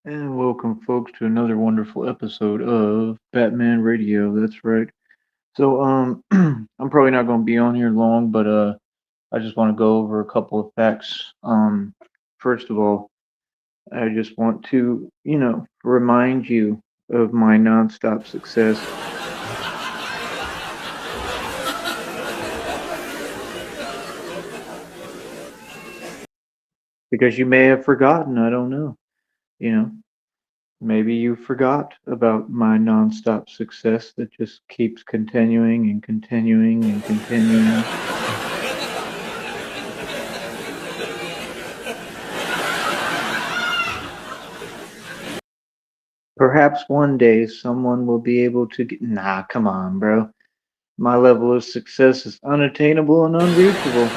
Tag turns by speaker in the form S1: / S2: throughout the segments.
S1: And welcome, folks, to another wonderful episode of Batman Radio. That's right. I'm probably not going to be on here long, but I just want to go over a couple of facts. First of all, I just want to, remind you of my nonstop success because you may have forgotten. I don't know. You know, maybe you forgot about my nonstop success that just keeps continuing and continuing and continuing. Perhaps one day someone will be able to get. Nah, come on, bro. My level of success is unattainable and unreachable.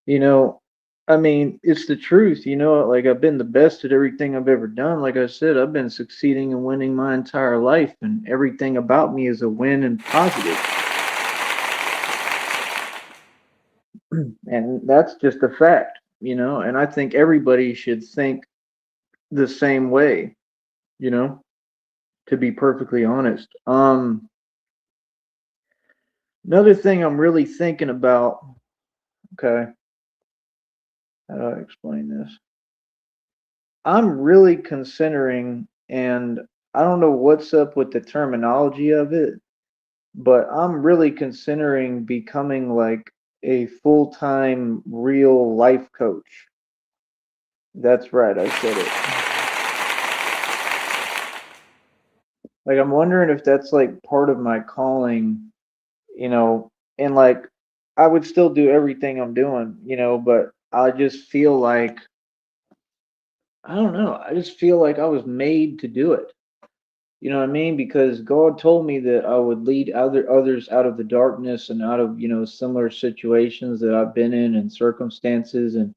S1: You know, I mean, it's the truth. Like I've been the best at everything I've ever done. Like I said, I've been succeeding and winning my entire life, and everything about me is a win and positive. And that's just a fact. And I think everybody should think the same way, you know, to be perfectly honest. Another thing I'm really thinking about, okay, how do I explain this? I'm really considering, and I don't know what's up with the terminology of it, but I'm really considering becoming like a full-time real life coach. That's right, I said it. Like I'm wondering if that's like part of my calling, you know, and like I would still do everything I'm doing, but I just feel like I don't know. I just feel like I was made to do it. You know what I mean? Because God told me that I would lead others out of the darkness and out of, similar situations that I've been in and circumstances and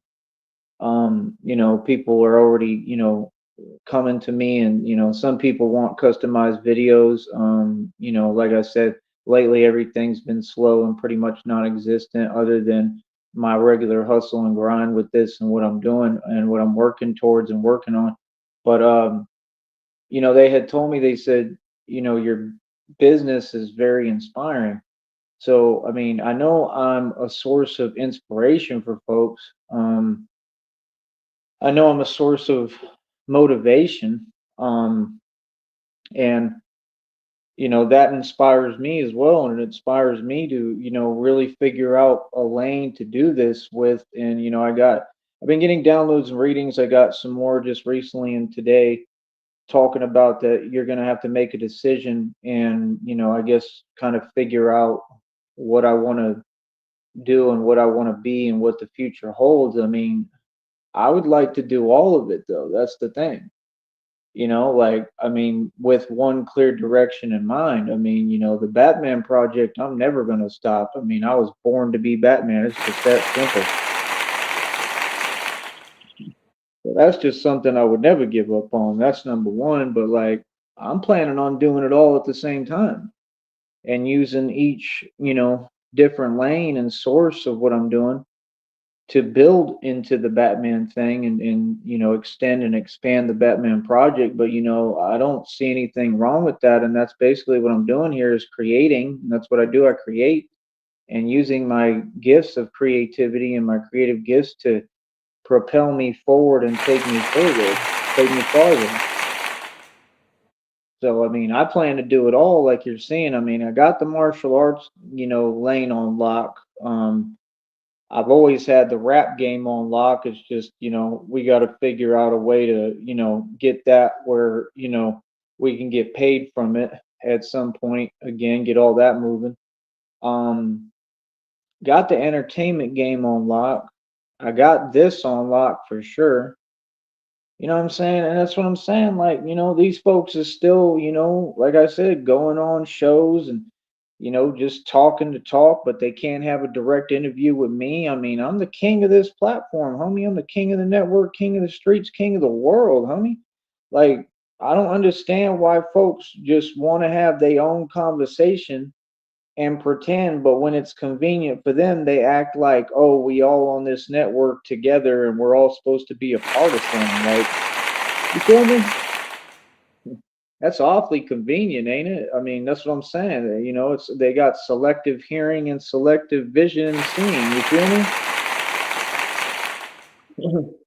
S1: people are already, coming to me and, some people want customized videos. Like I said, lately everything's been slow and pretty much non-existent other than my regular hustle and grind with this and what I'm doing and what I'm working towards and working on. But they had told me, they said, your business is very inspiring. So, I mean, I know I'm a source of inspiration for folks. I know I'm a source of motivation. And, that inspires me as well. And it inspires me to, really figure out a lane to do this with. And, I've been getting downloads and readings. I got some more just recently and today talking about that you're going to have to make a decision and I guess kind of figure out what I want to do and what I want to be and what the future holds. I mean, I would like to do all of it though. That's the thing. Like I mean, with one clear direction in mind. I mean, the Batman project, I'm never going to stop. I mean, I was born to be Batman. It's just that simple. So that's just something I would never give up on. That's number one. But like, I'm planning on doing it all at the same time and using each, different lane and source of what I'm doing to build into the Batman thing and extend and expand the Batman project. But I don't see anything wrong with that. And that's basically what I'm doing here is creating. And that's what I do. I create and using my gifts of creativity and my creative gifts to propel me forward and take me further, take me farther. So I mean, I plan to do it all, like you're seeing. I mean, I got the martial arts, lane on lock. I've always had the rap game on lock. It's just, we got to figure out a way to, get that where, we can get paid from it at some point. Again, get all that moving. Um, got the entertainment game on lock. I got this on lock for sure. You know what I'm saying? And that's what I'm saying. Like, these folks is still, like I said, going on shows and, just talking to talk, but they can't have a direct interview with me. I mean, I'm the king of this platform, homie. I'm the king of the network, king of the streets, king of the world, homie. Like, I don't understand why folks just want to have their own conversation and pretend, but when it's convenient for them, they act like, oh, we all on this network together and we're all supposed to be a partisan. Like, you feel me? That's awfully convenient, ain't it? I mean, that's what I'm saying. You know, it's they got selective hearing and selective vision and seeing. You feel me?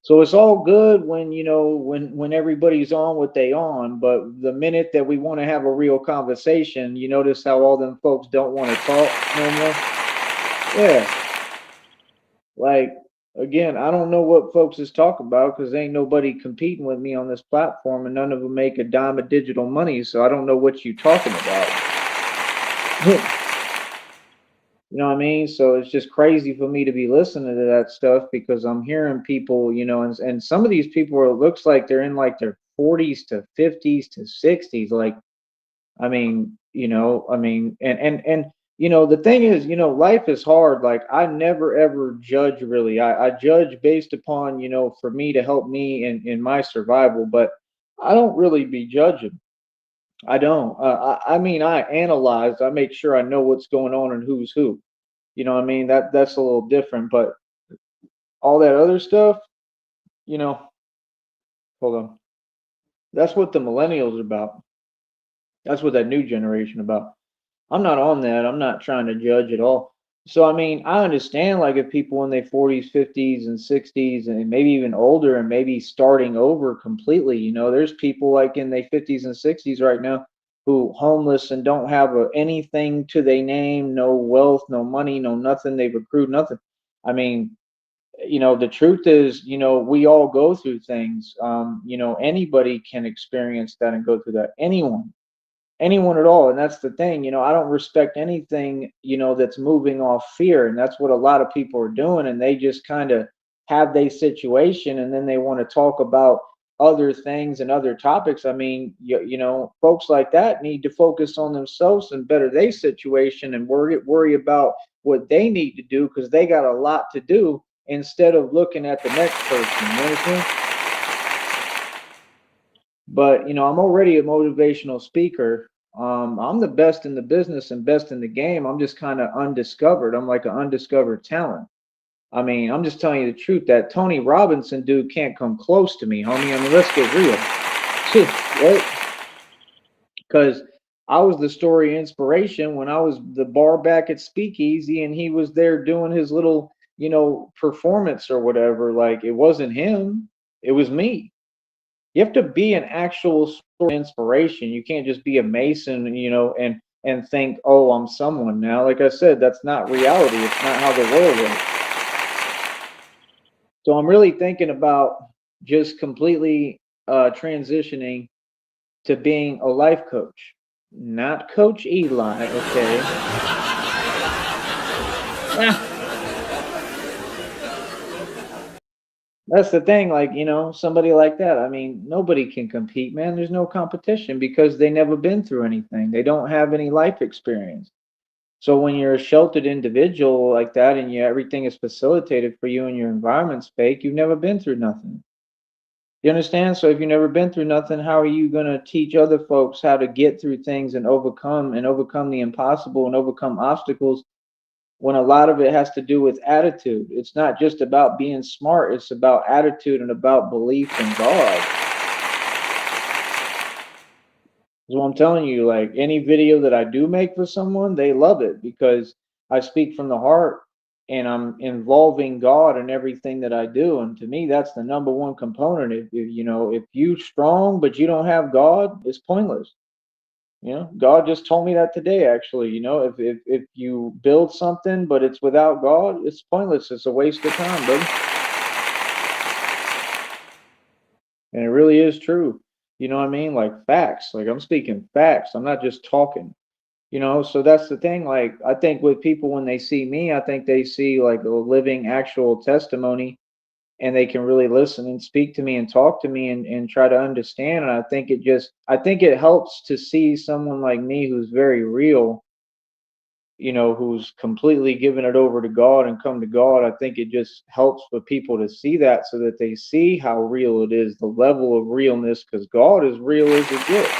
S1: So it's all good when when everybody's on what they on, but the minute that we want to have a real conversation, you notice how all them folks don't want to talk no more. Yeah, like again, I don't know what folks is talking about because ain't nobody competing with me on this platform, and none of them make a dime of digital money, so I don't know what you talking about. You know what I mean? So it's just crazy for me to be listening to that stuff because I'm hearing people, and some of these people it looks like they're in like their 40s to 50s to 60s. Like, I mean, and the thing is, life is hard. Like, I never ever judge really. I judge based upon, for me to help me in my survival, but I don't really be judging. I don't. I mean, I analyze. I make sure I know what's going on and who's who. You know what I mean? That's a little different, but all that other stuff, you know, hold on. That's what the millennials are about. That's what that new generation about. I'm not on that. I'm not trying to judge at all. So I mean, I understand like if people in their 40s, 50s, and 60s, and maybe even older, and maybe starting over completely. There's people like in their 50s and 60s right now who homeless and don't have anything to their name, no wealth, no money, no nothing. They've accrued nothing. I mean, the truth is, we all go through things. Anybody can experience that and go through that. Anyone at all. And that's the thing, I don't respect anything, that's moving off fear. And that's what a lot of people are doing. And they just kind of have their situation and then they want to talk about other things and other topics. I mean, folks like that need to focus on themselves and better their situation and worry about what they need to do because they got a lot to do instead of looking at the next person. You understand? But I'm already a motivational speaker. I'm the best in the business and best in the game. I'm just kind of undiscovered. I'm like an undiscovered talent. I mean, I'm just telling you the truth. That Tony Robinson dude can't come close to me, homie. I mean, let's get real, right? Because I was the story inspiration when I was the bar back at Speakeasy, and he was there doing his little, performance or whatever. Like it wasn't him, it was me. You have to be an actual sort of inspiration. You can't just be a mason, and think, oh, I'm someone now. Like I said, that's not reality. It's not how the world works. So I'm really thinking about just completely transitioning to being a life coach, not Coach Eli. Okay. That's the thing, like, somebody like that. I mean, nobody can compete, man. There's no competition because they never been through anything. They don't have any life experience. So when you're a sheltered individual like that and everything is facilitated for you and your environment's fake, you've never been through nothing. You understand? So if you've never been through nothing, how are you going to teach other folks how to get through things and overcome the impossible and overcome obstacles when a lot of it has to do with attitude? It's not just about being smart, it's about attitude and about belief in God. So I'm telling you, like any video that I do make for someone, they love it because I speak from the heart and I'm involving God in everything that I do. And to me, that's the number one component. If you strong but you don't have God, it's pointless. God just told me that today, actually. If you build something but it's without God, it's pointless. It's a waste of time, buddy. And it really is true. You know what I mean? Like facts. Like I'm speaking facts. I'm not just talking. So that's the thing. Like I think with people when they see me, I think they see like a living actual testimony and they can really listen and speak to me and talk to me and try to understand. And I think it helps to see someone like me who's very real who's completely given it over to God and come to God. I think it just helps for people to see that so that they see how real it is, the level of realness, because God is real as it gets.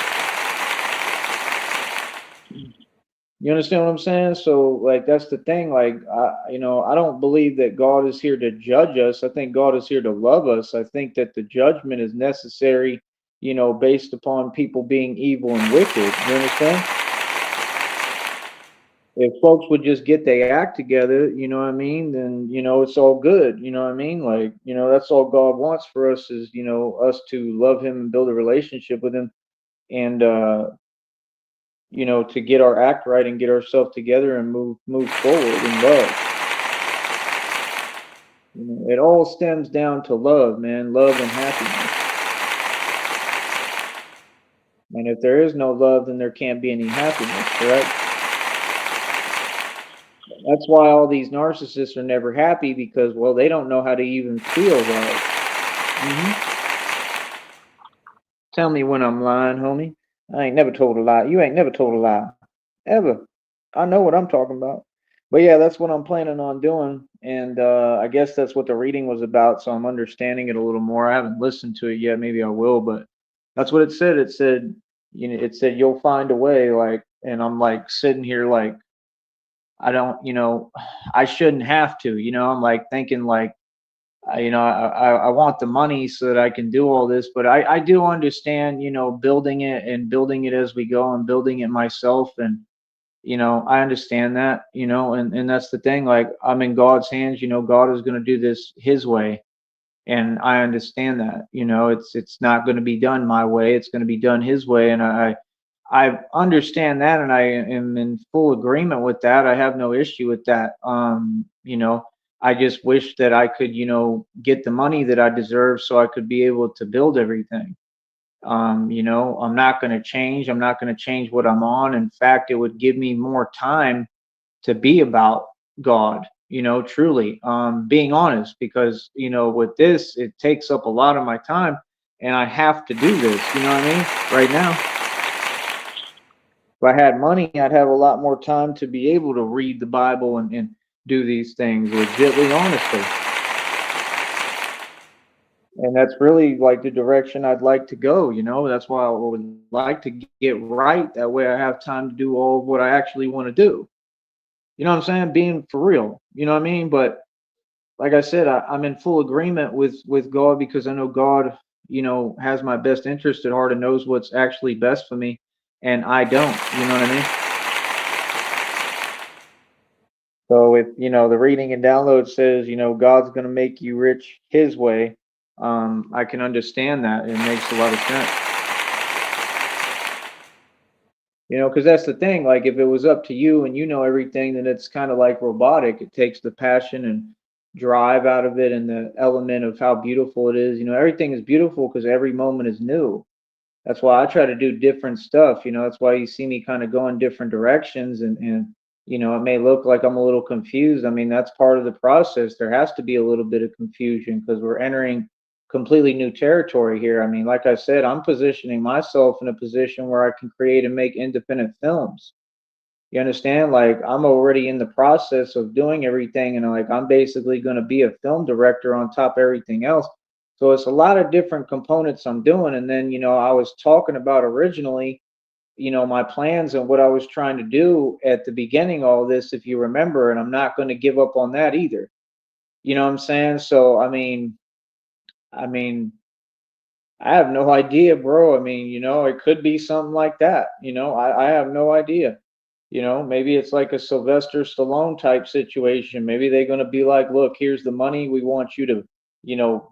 S1: You understand what I'm saying? So, like, that's the thing. Like, I don't believe that God is here to judge us. I think God is here to love us. I think that the judgment is necessary, based upon people being evil and wicked. You understand? If folks would just get their act together, you know what I mean, then, it's all good. You know what I mean? Like, that's all God wants for us is, us to love him and build a relationship with him and, to get our act right and get ourselves together and move forward in love. It all stems down to love, man, love and happiness. And if there is no love, then there can't be any happiness, correct? That's why all these narcissists are never happy because, well, they don't know how to even feel love. Tell me when I'm lying, homie. I ain't never told a lie. You ain't never told a lie. Ever. I know what I'm talking about. But yeah, that's what I'm planning on doing. And I guess that's what the reading was about. So I'm understanding it a little more. I haven't listened to it yet. Maybe I will, but that's what it said. It said, it said you'll find a way. Like, and I'm like sitting here like, I don't, I shouldn't have to, I'm like thinking like, I want the money so that I can do all this, but I do understand, building it and building it as we go and building it myself. And, I understand that, and that's the thing. Like, I'm in God's hands, God is going to do this his way. And I understand that, it's not going to be done my way. It's going to be done his way. And I understand that, and I am in full agreement with that. I have no issue with that. I just wish that I could, get the money that I deserve so I could be able to build everything. I'm not going to change. I'm not going to change what I'm on. In fact, it would give me more time to be about God, truly, being honest, because, with this, it takes up a lot of my time and I have to do this, you know what I mean? Right now. If I had money, I'd have a lot more time to be able to read the Bible and do these things legitly, honestly. And that's really like the direction I'd like to go, That's why I would like to get right. That way I have time to do all of what I actually want to do. You know what I'm saying? Being for real. You know what I mean? But like I said, I'm in full agreement with God because I know God, has my best interest at heart and knows what's actually best for me, and I don't. You know what I mean? So if the reading and download says God's going to make you rich His way, I can understand that. It makes a lot of sense. Because that's the thing. Like if it was up to you and you know everything, then it's kind of like robotic. It takes the passion and drive out of it and the element of how beautiful it is. Everything is beautiful because every moment is new. That's why I try to do different stuff. That's why you see me kind of go in different directions and it may look like I'm a little confused. I mean, that's part of the process. There has to be a little bit of confusion because we're entering completely new territory here. I mean, like I said, I'm positioning myself in a position where I can create and make independent films. You understand? Like I'm already in the process of doing everything and like I'm basically going to be a film director on top of everything else. So it's a lot of different components I'm doing. And then, I was talking about originally, my plans and what I was trying to do at the beginning of all this, if you remember, and I'm not going to give up on that either. You know what I'm saying? So I mean, I have no idea, bro. I mean, it could be something like that. I have no idea. Maybe it's like a Sylvester Stallone type situation. Maybe they're going to be like, look, here's the money. We want you to,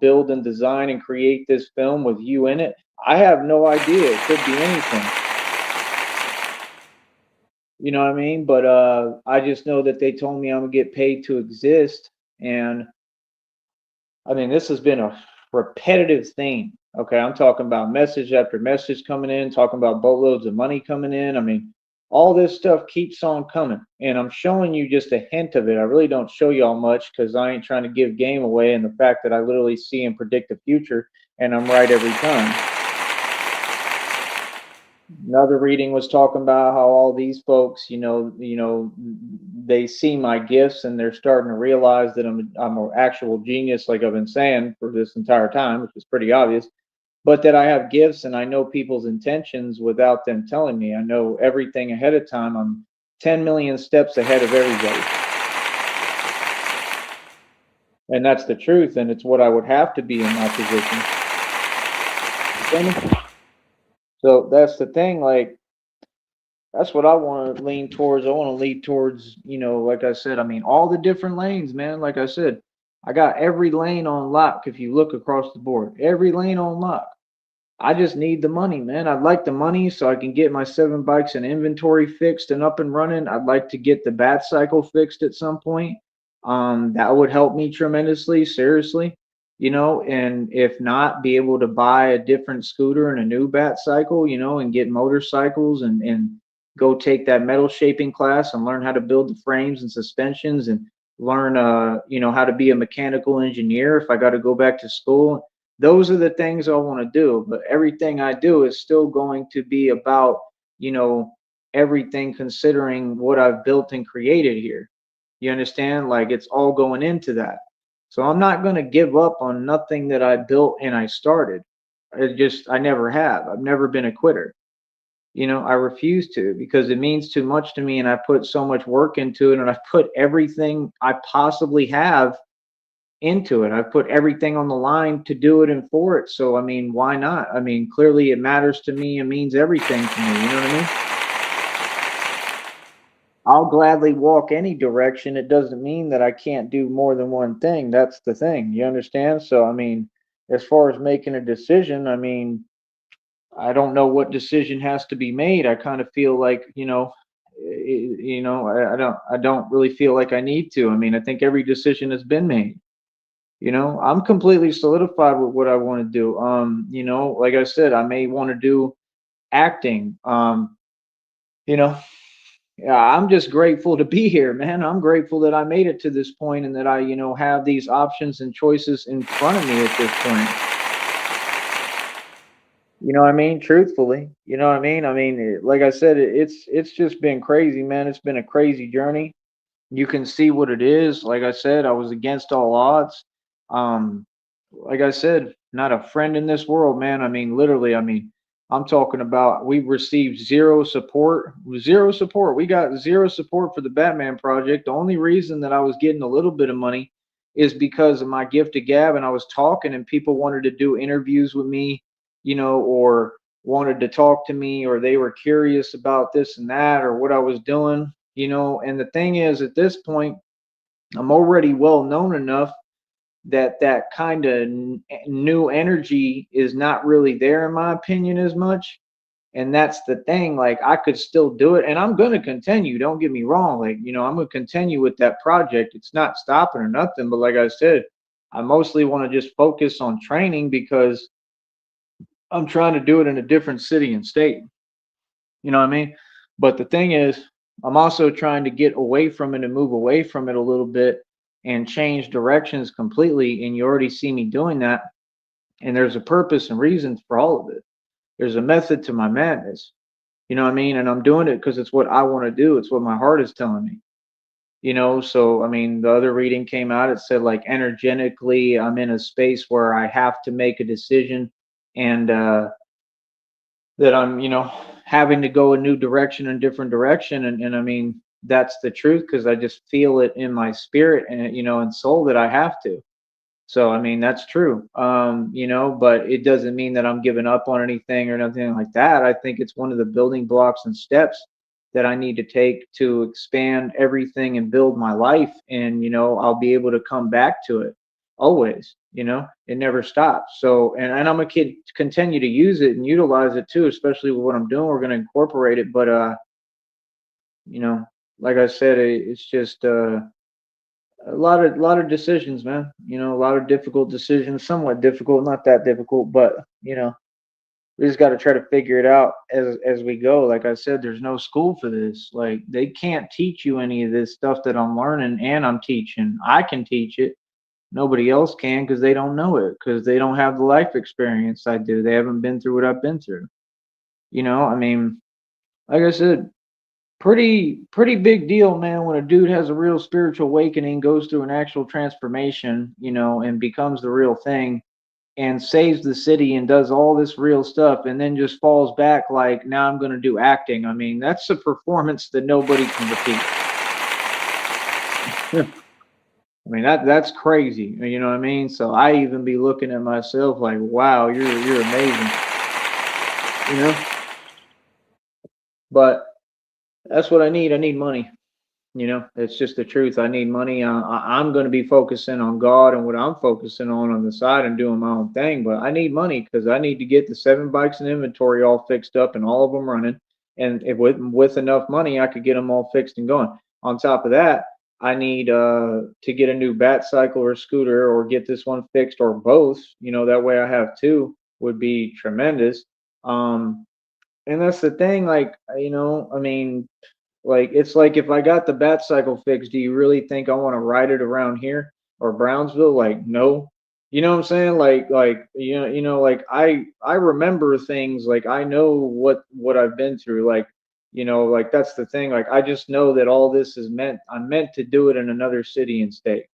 S1: build and design and create this film with you in it. I have no idea. It could be anything. You know what I mean? But I just know that they told me I'm going to get paid to exist. And I mean, this has been a repetitive thing. Okay, I'm talking about message after message coming in, talking about boatloads of money coming in. I mean, all this stuff keeps on coming, and I'm showing you just a hint of it. I really don't show y'all much because I ain't trying to give game away, and the fact that I literally see and predict the future, and I'm right every time. Another reading was talking about how all these folks, they see my gifts and they're starting to realize that I'm an actual genius, like I've been saying for this entire time, which is pretty obvious. But that I have gifts and I know people's intentions without them telling me. I know everything ahead of time. I'm 10 million steps ahead of everybody. And that's the truth. And it's what I would have to be in my position. So that's the thing. Like, that's what I want to lean towards. I want to lead towards, like I said, I mean, all the different lanes, man. Like I said, I got every lane on lock if you look across the board. Every lane on lock. I just need the money, man. I'd like the money so I can get my 7 bikes and inventory fixed and up and running. I'd like to get the bat cycle fixed at some point. That would help me tremendously, seriously. And if not, be able to buy a different scooter and a new bat cycle, and get motorcycles and go take that metal shaping class and learn how to build the frames and suspensions and learn how to be a mechanical engineer if I got to go back to school. Those are the things I want to do, but everything I do is still going to be about, you know, everything considering what I've built and created here. You understand? Like it's all going into that. So I'm not going to give up on nothing that I built and I started. I never have. I've never been a quitter. I refuse to because it means too much to me and I put so much work into it and I've put everything I possibly have into it. I've put everything on the line to do it and for it. So I mean, why not? I mean, clearly it matters to me and means everything to me. You know what I mean? I'll gladly walk any direction. It doesn't mean that I can't do more than one thing. That's the thing. You understand? So I mean, as far as making a decision, I mean, I don't know what decision has to be made. I kind of feel like, I don't really feel like I need to. I mean, I think every decision has been made. I'm completely solidified with what I want to do. Like I said, I may want to do acting. You know, yeah, I'm just grateful to be here, man. I'm grateful that I made it to this point and that I, have these options and choices in front of me at this point. You know what I mean? Truthfully, you know what I mean? I mean, like I said, it's just been crazy, man. It's been a crazy journey. You can see what it is. Like I said, I was against all odds. Um, like I said, not a friend in this world, man. I mean, literally, I mean, I'm talking about we received zero support, zero support. We got zero support for the Batman project. The only reason that I was getting a little bit of money is because of my gift to gab, and I was talking, and people wanted to do interviews with me, or wanted to talk to me, or they were curious about this and that, or what I was doing, And the thing is, at this point, I'm already well known enough that that kind of new energy is not really there in my opinion as much, and that's the thing. Like I could still do it and I'm going to continue, don't get me wrong. Like, I'm going to continue with that project. It's not stopping or nothing, but like I said, I mostly want to just focus on training because I'm trying to do it in a different city and state. You know what I mean? But the thing is, I'm also trying to get away from it and move away from it a little bit and change directions completely. And you already see me doing that. And there's a purpose and reason for all of it. There's a method to my madness. You know what I mean? And I'm doing it because it's what I want to do. It's what my heart is telling me. So I mean, the other reading came out. It said like energetically, I'm in a space where I have to make a decision, and that I'm, having to go a new direction and different direction. And I mean, that's the truth because I just feel it in my spirit and, and soul that I have to. So, I mean, that's true. But it doesn't mean that I'm giving up on anything or nothing like that. I think it's one of the building blocks and steps that I need to take to expand everything and build my life. And, I'll be able to come back to it always. It never stops. So, and I'm a kid, continue to use it and utilize it too, especially with what I'm doing. We're going to incorporate it. But, you know, like I said, it's just, a lot of decisions, man. A lot of difficult decisions, somewhat difficult, not that difficult, but we just got to try to figure it out as we go. Like I said, there's no school for this. Like they can't teach you any of this stuff that I'm learning and I'm teaching. I can teach it. Nobody else can because they don't know it because they don't have the life experience I do. They haven't been through what I've been through. I mean, like I said, pretty big deal, man, when a dude has a real spiritual awakening, goes through an actual transformation, and becomes the real thing and saves the city and does all this real stuff and then just falls back like, now I'm going to do acting. I mean, that's a performance that nobody can repeat. I mean, that's crazy. You know what I mean? So I even be looking at myself like, wow, you're amazing. You know? But that's what I need. I need money. It's just the truth. I need money. I'm going to be focusing on God and what I'm focusing on the side and doing my own thing. But I need money because I need to get the 7 bikes in inventory all fixed up and all of them running. And if with enough money, I could get them all fixed and going. On top of that, I need to get a new bat cycle or scooter or get this one fixed or both. That way I have two would be tremendous. And that's the thing. Like, I mean, like it's like if I got the bat cycle fixed, do you really think I want to ride it around here or Brownsville? Like, no. You know what I'm saying? Like I remember things, like I know what I've been through. Like that's the thing. Like I just know that all this is meant. I'm meant to do it in another city and state.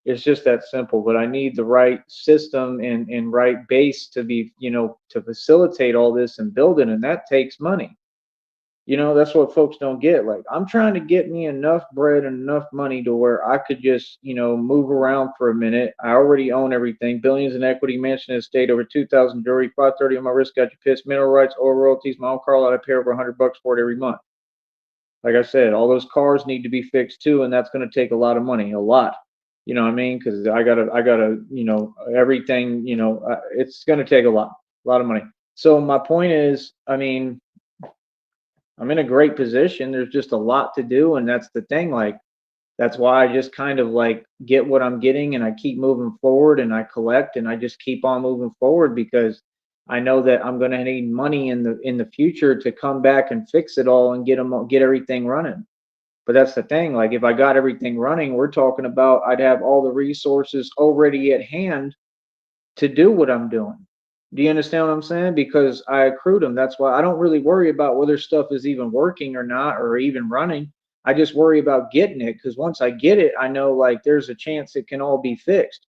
S1: It's just that simple. But I need the right system and right base to be, to facilitate all this and build it, and that takes money. That's what folks don't get. Like, I'm trying to get me enough bread and enough money to where I could just, move around for a minute. I already own everything. Billions in equity, mansion estate, over 2,000 jewelry, 530 on my wrist, got you pissed, mineral rights, oil royalties, my own car lot. I pay over $100 for it every month. Like I said, all those cars need to be fixed too, and that's going to take a lot of money, a lot. You know what I mean? Because I gotta, everything. It's going to take a lot of money. So my point is, I mean, I'm in a great position. There's just a lot to do, and that's the thing. Like that's why I just kind of like get what I'm getting, and I keep moving forward, and I collect, and I just keep on moving forward because I know that I'm going to need money in the future to come back and fix it all and get everything running. But that's the thing. Like if I got everything running, we're talking about I'd have all the resources already at hand to do what I'm doing. Do you understand what I'm saying? Because I accrued them. That's why I don't really worry about whether stuff is even working or not or even running. I just worry about getting it because once I get it, I know like there's a chance it can all be fixed.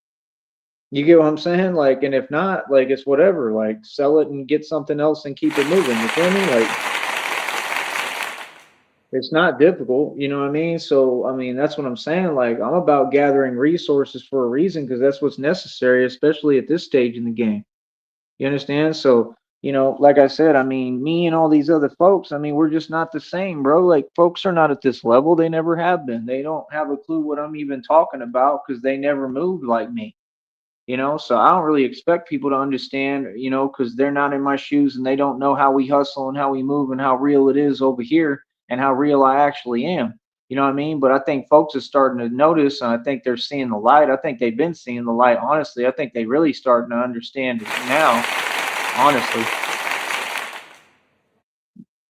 S1: You get what I'm saying? Like, and if not, like it's whatever. Like, sell it and get something else and keep it moving. You feel me? Like, it's not difficult. You know what I mean? So, I mean, that's what I'm saying. Like, I'm about gathering resources for a reason because that's what's necessary, especially at this stage in the game. You understand? So, like I said, I mean, me and all these other folks, I mean, we're just not the same, bro. Like, folks are not at this level. They never have been. They don't have a clue what I'm even talking about because they never moved like me. So I don't really expect people to understand, because they're not in my shoes and they don't know how we hustle and how we move and how real it is over here and how real I actually am. You know what I mean? But I think folks are starting to notice and I think they're seeing the light. I think they've been seeing the light, honestly. I think they really starting to understand it now, honestly.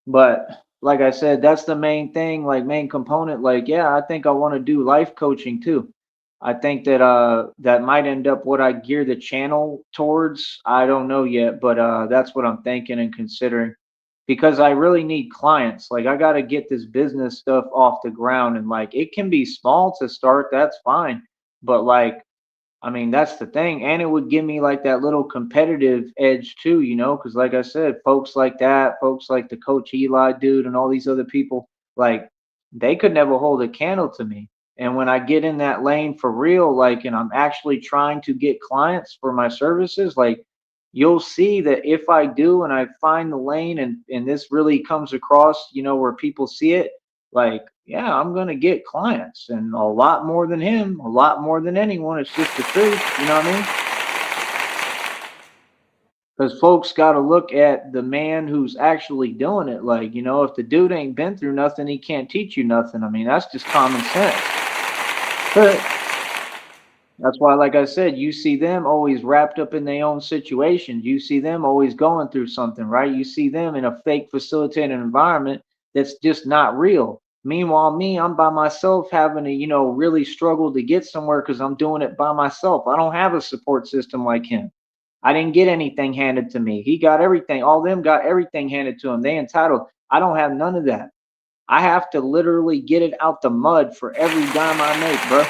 S1: But like I said, that's the main thing, like main component. Like, yeah, I think I want to do life coaching too. I think that that might end up what I gear the channel towards. I don't know yet, but that's what I'm thinking and considering because I really need clients. Like I got to get this business stuff off the ground and like it can be small to start, that's fine. But like I mean, that's the thing. And it would give me like that little competitive edge too, because like I said, folks like that, folks like the Coach Eli dude and all these other people, like they could never hold a candle to me. And when I get in that lane for real, like, and I'm actually trying to get clients for my services, like you'll see that if I do and I find the lane and this really comes across, where people see it, like, yeah, I'm gonna get clients and a lot more than him, a lot more than anyone. It's just the truth, you know what I mean? Because folks got to look at the man who's actually doing it. Like, if the dude ain't been through nothing, he can't teach you nothing. I mean, that's just common sense. But that's why, like I said, you see them always wrapped up in their own situations. You see them always going through something, right? You see them in a fake facilitated environment that's just not real. Meanwhile, me, I'm by myself having to, really struggle to get somewhere because I'm doing it by myself. I don't have a support system like him. I didn't get anything handed to me. He got everything. All them got everything handed to him. They entitled. I don't have none of that. I have to literally get it out the mud for every dime I make, bro.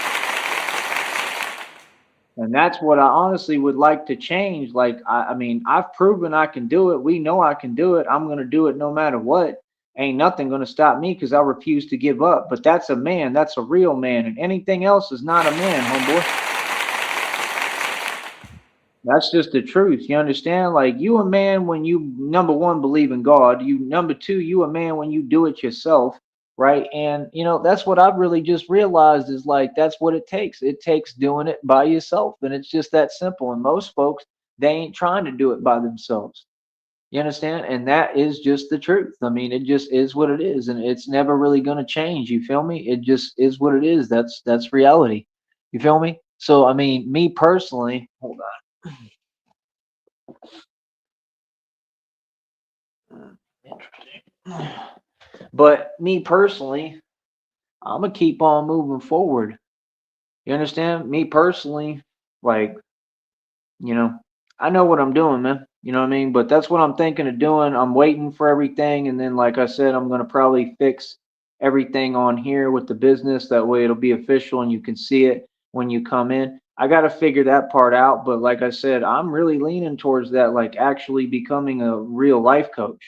S1: And that's what I honestly would like to change. Like, I mean, I've proven I can do it. We know I can do it. I'm going to do it no matter what. Ain't nothing going to stop me because I refuse to give up. But that's a man. That's a real man. And anything else is not a man, homeboy. That's just the truth. You understand? Like, you a man when you, number one, believe in God. You, number two, you a man when you do it yourself, right? And that's what I've really just realized is like that's what it takes. It takes doing it by yourself, and it's just that simple. And most folks, they ain't trying to do it by themselves. You understand? And that is just the truth. I mean, it just is what it is, and it's never really going to change. You feel me? It just is what it is. That's reality. You feel me? So, I mean, me personally, hold on. Interesting. But me personally, I'm gonna keep on moving forward. You understand? Me personally, like, you know, I know what I'm doing, man. You know what I mean? But that's what I'm thinking of doing. I'm waiting for everything, and then, like I said, I'm gonna probably fix everything on here with the business. That way, it'll be official, and you can see it when you come in. I got to figure that part out, but like I said, I'm really leaning towards that, like actually becoming a real life coach.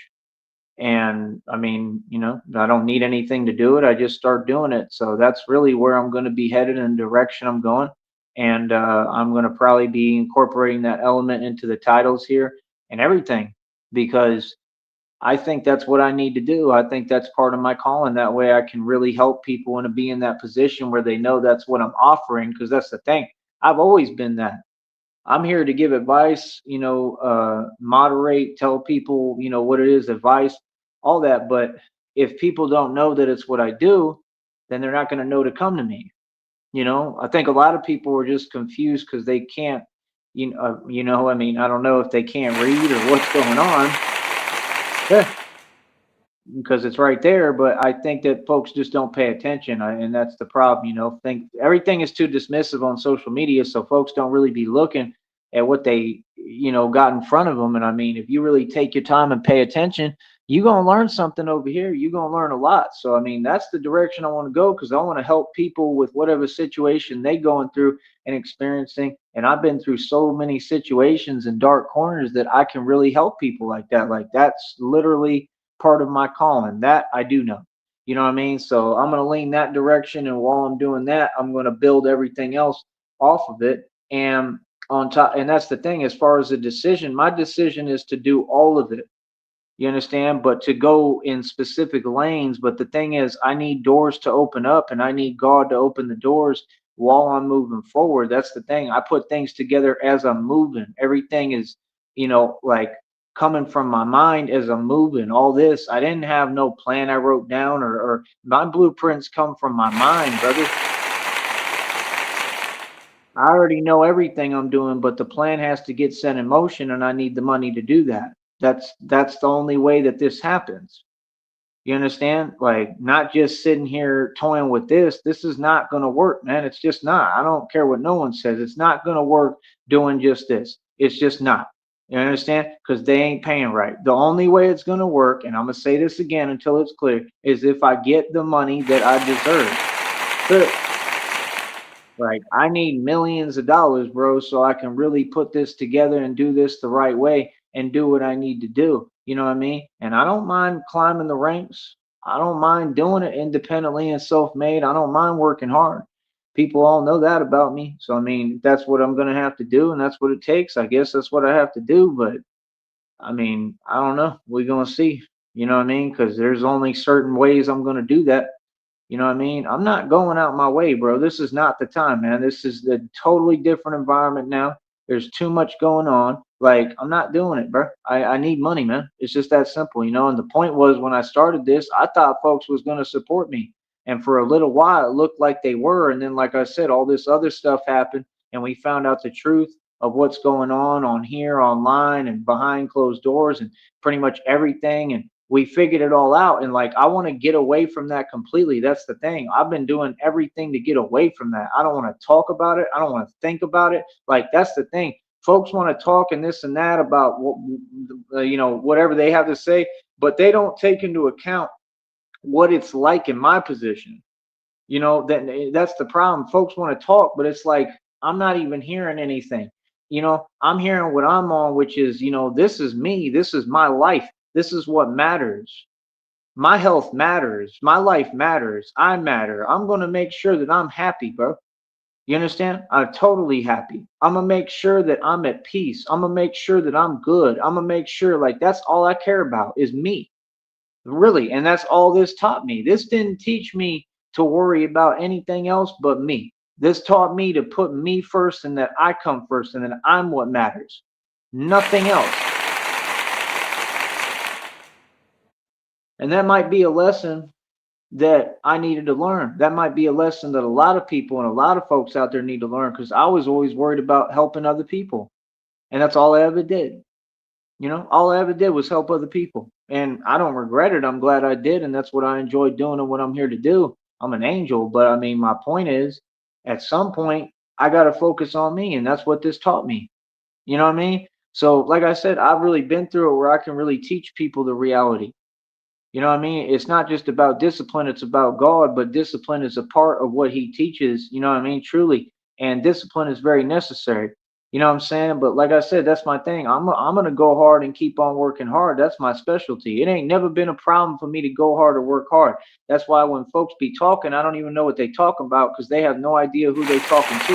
S1: And I mean, I don't need anything to do it. I just start doing it. So that's really where I'm going to be headed in the direction I'm going. And I'm going to probably be incorporating that element into the titles here and everything because I think that's what I need to do. I think that's part of my calling. That way I can really help people and be in that position where they know that's what I'm offering. Because that's the thing. I've always been that. I'm here to give advice, moderate, tell people, what it is, advice, all that. But if people don't know that it's what I do, then they're not going to know to come to me. I think a lot of people are just confused because they can't, I mean, I don't know if they can't read or what's going on. Yeah, because it's right there. But I think that folks just don't pay attention, and that's the problem. Think everything is too dismissive on social media, so folks don't really be looking at what they got in front of them. And I mean, if you really take your time and pay attention, you're gonna learn something over here. You're gonna learn a lot. So I mean, that's the direction I want to go because I want to help people with whatever situation they going through and experiencing. And I've been through so many situations and dark corners that I can really help people like that. Like that's literally part of my calling. That I do know. You know what I mean? So I'm going to lean that direction. And while I'm doing that, I'm going to build everything else off of it. And on top, and that's the thing, as far as the decision, my decision is to do all of it. You understand? But to go in specific lanes. But the thing is, I need doors to open up and I need God to open the doors while I'm moving forward. That's the thing. I put things together as I'm moving. Everything is, like coming from my mind as I'm moving. All this, I didn't have no plan I wrote down or my blueprints come from my mind, brother. I already know everything I'm doing, but the plan has to get set in motion and I need the money to do that. That's the only way that this happens. You understand? Like not just sitting here toying with this. This is not going to work, man. It's just not. I don't care what no one says. It's not going to work doing just this. It's just not. You understand? Because they ain't paying right. The only way it's going to work, and I'm going to say this again until it's clear, is if I get the money that I deserve. Like I need millions of dollars, bro, so I can really put this together and do this the right way and do what I need to do. You know what I mean? And I don't mind climbing the ranks. I don't mind doing it independently and self-made. I don't mind working hard. People all know that about me. So I mean, that's what I'm gonna have to do, and that's what it takes. I guess that's what I have to do. But I mean, I don't know. We're gonna see. You know what I mean? Because there's only certain ways I'm gonna do that. You know what I mean? I'm not going out my way, bro. This is not the time, man. This is a totally different environment now. There's too much going on. Like, I'm not doing it, bro. I need money, man. It's just that simple, And the point was when I started this, I thought folks was going to support me. And for a little while, it looked like they were. And then, like I said, all this other stuff happened. And we found out the truth of what's going on here, online, and behind closed doors, and pretty much everything. And we figured it all out. And like I want to get away from that completely. That's the thing. I've been doing everything to get away from that. I don't want to talk about it. I don't want to think about it. Like that's the thing. Folks want to talk and this and that about what, whatever they have to say, but they don't take into account what it's like in my position. That's the problem. Folks want to talk, but it's like I'm not even hearing anything. I'm hearing what I'm on, which is, this is me, this is my life, this is what matters. My health matters, my life matters, I matter. I'm going to make sure that I'm happy, bro. You understand? I'm totally happy. I'm gonna make sure that I'm at peace. I'm gonna make sure that I'm good. I'm gonna make sure, like, that's all I care about is me. Really. And that's all this taught me. This didn't teach me to worry about anything else but me. This taught me to put me first and that I come first and that I'm what matters. Nothing else. And that might be a lesson that I needed to learn. That might be a lesson that a lot of people and a lot of folks out there need to learn, because I was always worried about helping other people. And that's all I ever did. All I ever did was help other people. And I don't regret it. I'm glad I did. And that's what I enjoy doing and what I'm here to do. I'm an angel. But I mean, my point is, at some point, I got to focus on me. And that's what this taught me. You know what I mean? So, like I said, I've really been through it where I can really teach people the reality. You know what I mean? It's not just about discipline, it's about God, but discipline is a part of what he teaches, you know what I mean? Truly. And discipline is very necessary. You know what I'm saying? But like I said, that's my thing. I'm going to go hard and keep on working hard. That's my specialty. It ain't never been a problem for me to go hard or work hard. That's why when folks be talking, I don't even know what they talking about, because they have no idea who they talking to.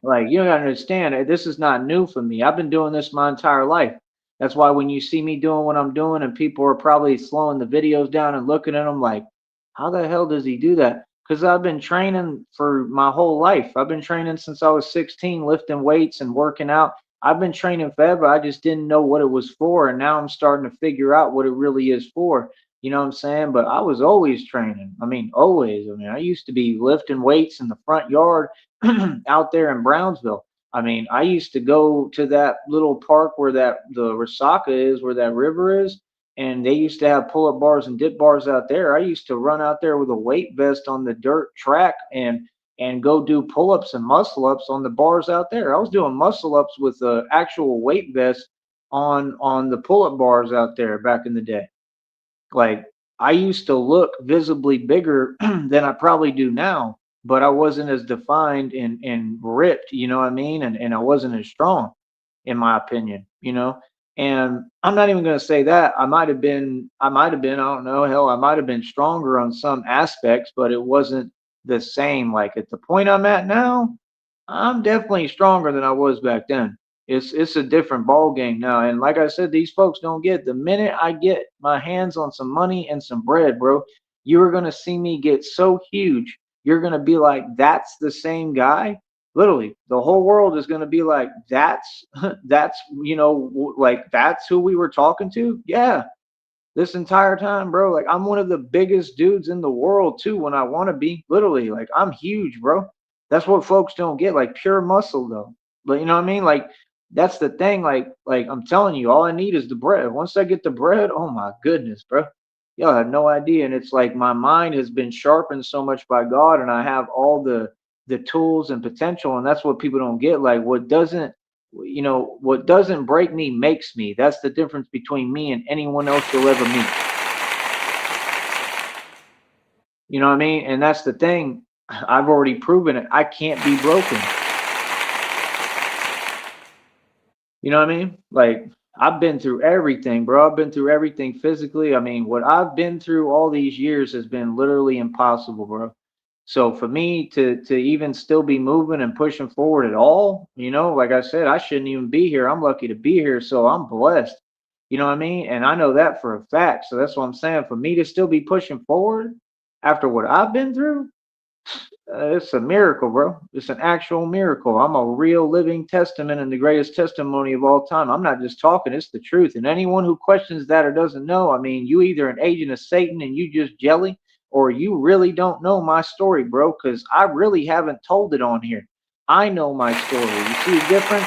S1: Like, you gotta understand, this is not new for me. I've been doing this my entire life. That's why when you see me doing what I'm doing and people are probably slowing the videos down and looking at them like, how the hell does he do that? Because I've been training for my whole life. I've been training since I was 16, lifting weights and working out. I've been training forever. I just didn't know what it was for. And now I'm starting to figure out what it really is for. You know what I'm saying? But I was always training. I mean, always. I mean, I used to be lifting weights in the front yard out there in Brownsville. I mean, I used to go to that little park where the Resaca is, where that river is, and they used to have pull-up bars and dip bars out there. I used to run out there with a weight vest on the dirt track and go do pull-ups and muscle-ups on the bars out there. I was doing muscle-ups with the actual weight vest on the pull-up bars out there back in the day. Like, I used to look visibly bigger than I probably do now, but I wasn't as defined and ripped, you know what I mean? And I wasn't as strong, in my opinion. And I'm not even gonna say that. I don't know, hell, I might have been stronger on some aspects, but it wasn't the same. Like at the point I'm at now, I'm definitely stronger than I was back then. It's a different ball game now. And like I said, these folks don't get, the minute I get my hands on some money and some bread, bro, you are gonna see me get so huge. You're gonna be like, that's the same guy. Literally, the whole world is gonna be like, that's that's like that's who we were talking to. Yeah, this entire time, bro. Like, I'm one of the biggest dudes in the world too when I want to be. Literally, like, I'm huge, bro. That's what folks don't get, like pure muscle though. But you know what I mean? Like, that's the thing. Like I'm telling you, all I need is the bread. Once I get the bread, oh my goodness, bro. Y'all have no idea. And it's like my mind has been sharpened so much by God, and I have all the tools and potential. And that's what people don't get. Like, what doesn't break me makes me. That's the difference between me and anyone else you'll ever meet. You know what I mean? And that's the thing. I've already proven it. I can't be broken. You know what I mean? Like, I've been through everything, bro. I've been through everything physically. I mean, what I've been through all these years has been literally impossible, bro. So for me to even still be moving and pushing forward at all, like I said, I shouldn't even be here. I'm lucky to be here, so I'm blessed. You know what I mean? And I know that for a fact. So that's what I'm saying. For me to still be pushing forward after what I've been through, it's a miracle, bro. It's an actual miracle. I'm a real living testament and the greatest testimony of all time. I'm not just talking, it's the truth. And anyone who questions that or doesn't know, I mean, you either an agent of Satan and you just jelly, or you really don't know my story, bro, because I really haven't told it on here. I know my story. You see the difference?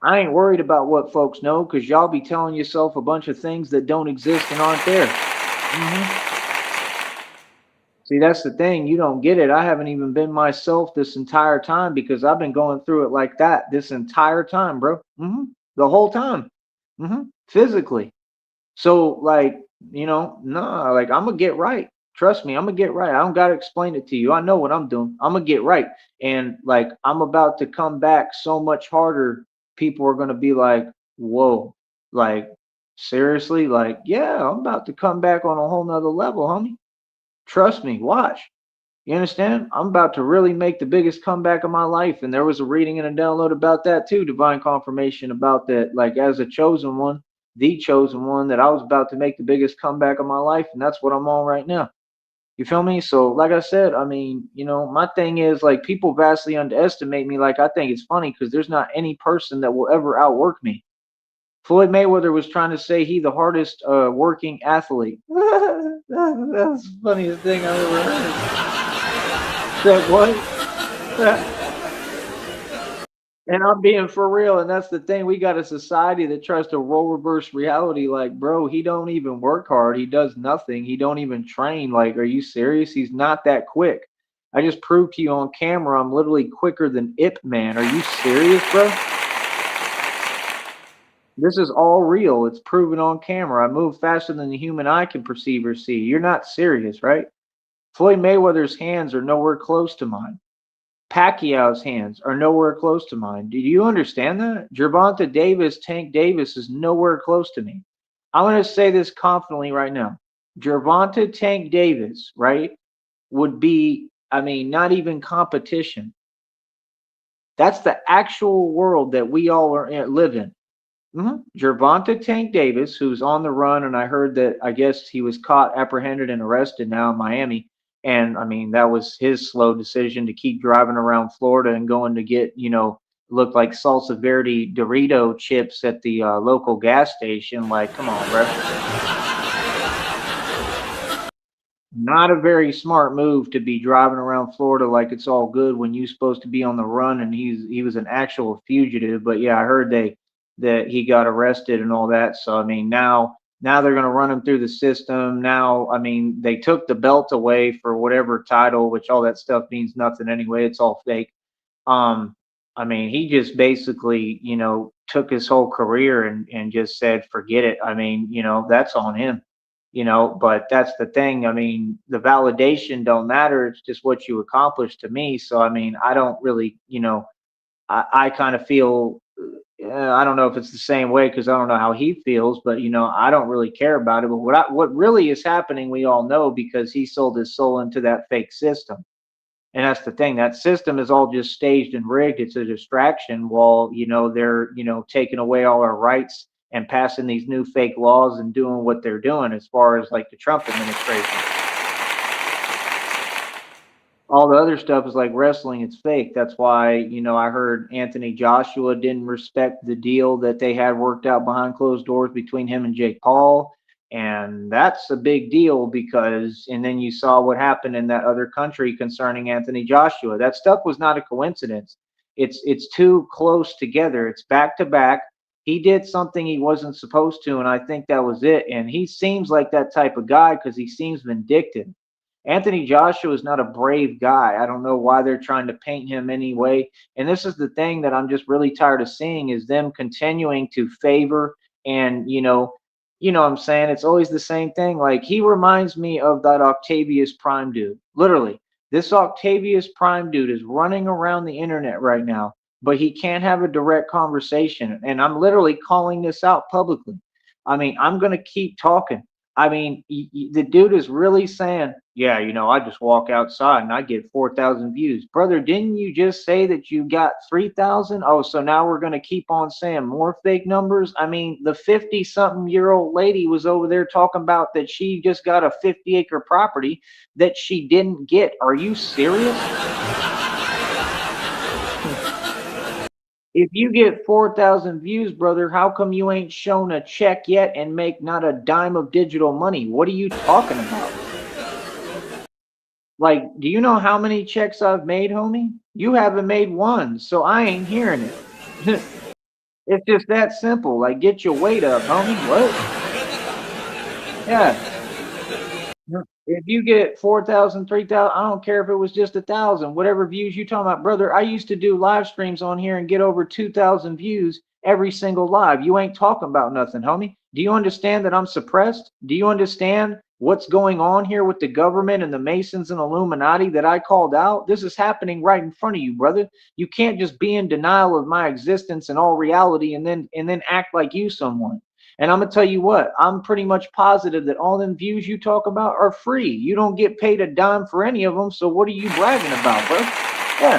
S1: I ain't worried about what folks know, because y'all be telling yourself a bunch of things that don't exist and aren't there. See, that's the thing. You don't get it. I haven't even been myself this entire time because I've been going through it like that this entire time, bro. The whole time. Physically. So, like, nah, like I'm gonna get right. Trust me, I'm gonna get right. I don't gotta explain it to you. I know what I'm doing. I'm gonna get right. And like I'm about to come back so much harder, people are gonna be like, whoa, like seriously, like, yeah, I'm about to come back on a whole nother level, homie. Trust me, watch. You understand? I'm about to really make the biggest comeback of my life. And there was a reading and a download about that too, divine confirmation about that, like as a chosen one, the chosen one, that I was about to make the biggest comeback of my life. And that's what I'm on right now. You feel me? So, like I said, I mean, my thing is like people vastly underestimate me. Like, I think it's funny because there's not any person that will ever outwork me. Floyd Mayweather was trying to say he the hardest working athlete. That's the funniest thing I've ever heard. Said what? And I'm being for real, and that's the thing. We got a society that tries to role reverse reality. Like, bro, he don't even work hard. He does nothing. He don't even train. Like, are you serious? He's not that quick. I just proved to you on camera I'm literally quicker than Ip Man. Are you serious, bro? This is all real. It's proven on camera. I move faster than the human eye can perceive or see. You're not serious, right? Floyd Mayweather's hands are nowhere close to mine. Pacquiao's hands are nowhere close to mine. Do you understand that? Gervonta Davis, Tank Davis is nowhere close to me. I'm going to say this confidently right now. Gervonta Tank Davis, right, would be, I mean, not even competition. That's the actual world that we all live in. Gervonta Tank Davis, who's on the run, and I heard that I guess he was caught, apprehended, and arrested now in Miami. And I mean, that was his slow decision to keep driving around Florida and going to get, look like salsa verde Dorito chips at the local gas station. Like, come on, bro. Not a very smart move to be driving around Florida like it's all good when you're supposed to be on the run, and he was an actual fugitive. But yeah, I heard that he got arrested and all that. So I mean, now they're going to run him through the system. Now, I mean, they took the belt away for whatever title, which all that stuff means nothing anyway. It's all fake. Um, I mean, he just basically, took his whole career and just said, forget it. I mean, that's on him, but that's the thing. I mean, the validation don't matter. It's just what you accomplish to me. So, I mean, I don't really, I kind of feel, I don't know if it's the same way because I don't know how he feels, but I don't really care about it. But what really is happening, we all know because he sold his soul into that fake system. And that's the thing. That system is all just staged and rigged. It's a distraction while, they're, taking away all our rights and passing these new fake laws and doing what they're doing as far as like the Trump administration. All the other stuff is like wrestling. It's fake. That's why, I heard Anthony Joshua didn't respect the deal that they had worked out behind closed doors between him and Jake Paul. And that's a big deal because, and then you saw what happened in that other country concerning Anthony Joshua. That stuff was not a coincidence. It's too close together. It's back to back. He did something he wasn't supposed to, and I think that was it. And he seems like that type of guy because he seems vindictive. Anthony Joshua is not a brave guy. I don't know why they're trying to paint him anyway. And this is the thing that I'm just really tired of seeing is them continuing to favor and, what I'm saying? It's always the same thing. Like he reminds me of that Octavius Prime dude. Literally, this Octavius Prime dude is running around the internet right now, but he can't have a direct conversation. And I'm literally calling this out publicly. I mean, I'm going to keep talking. I mean, the dude is really saying, yeah, I just walk outside and I get 4,000 views. Brother, didn't you just say that you got 3,000? Oh, so now we're going to keep on saying more fake numbers? I mean, the 50-something-year-old lady was over there talking about that she just got a 50-acre property that she didn't get. Are you serious? If you get 4,000 views, brother, how come you ain't shown a check yet and make not a dime of digital money? What are you talking about? Like, do you know how many checks I've made, homie? You haven't made one, so I ain't hearing it. It's just that simple. Like, get your weight up, homie. What? Yeah. If you get 4,000, 3,000, I don't care if it was just 1,000, whatever views you talking about, brother. I used to do live streams on here and get over 2,000 views every single live. You ain't talking about nothing, homie. Do you understand that I'm suppressed? Do you understand what's going on here with the government and the Masons and Illuminati that I called out? This is happening right in front of you, brother. You can't just be in denial of my existence and all reality and then act like you someone. And I'm gonna tell you what, I'm pretty much positive that all them views you talk about are free. You don't get paid a dime for any of them, so what are you bragging about, bro? Yeah,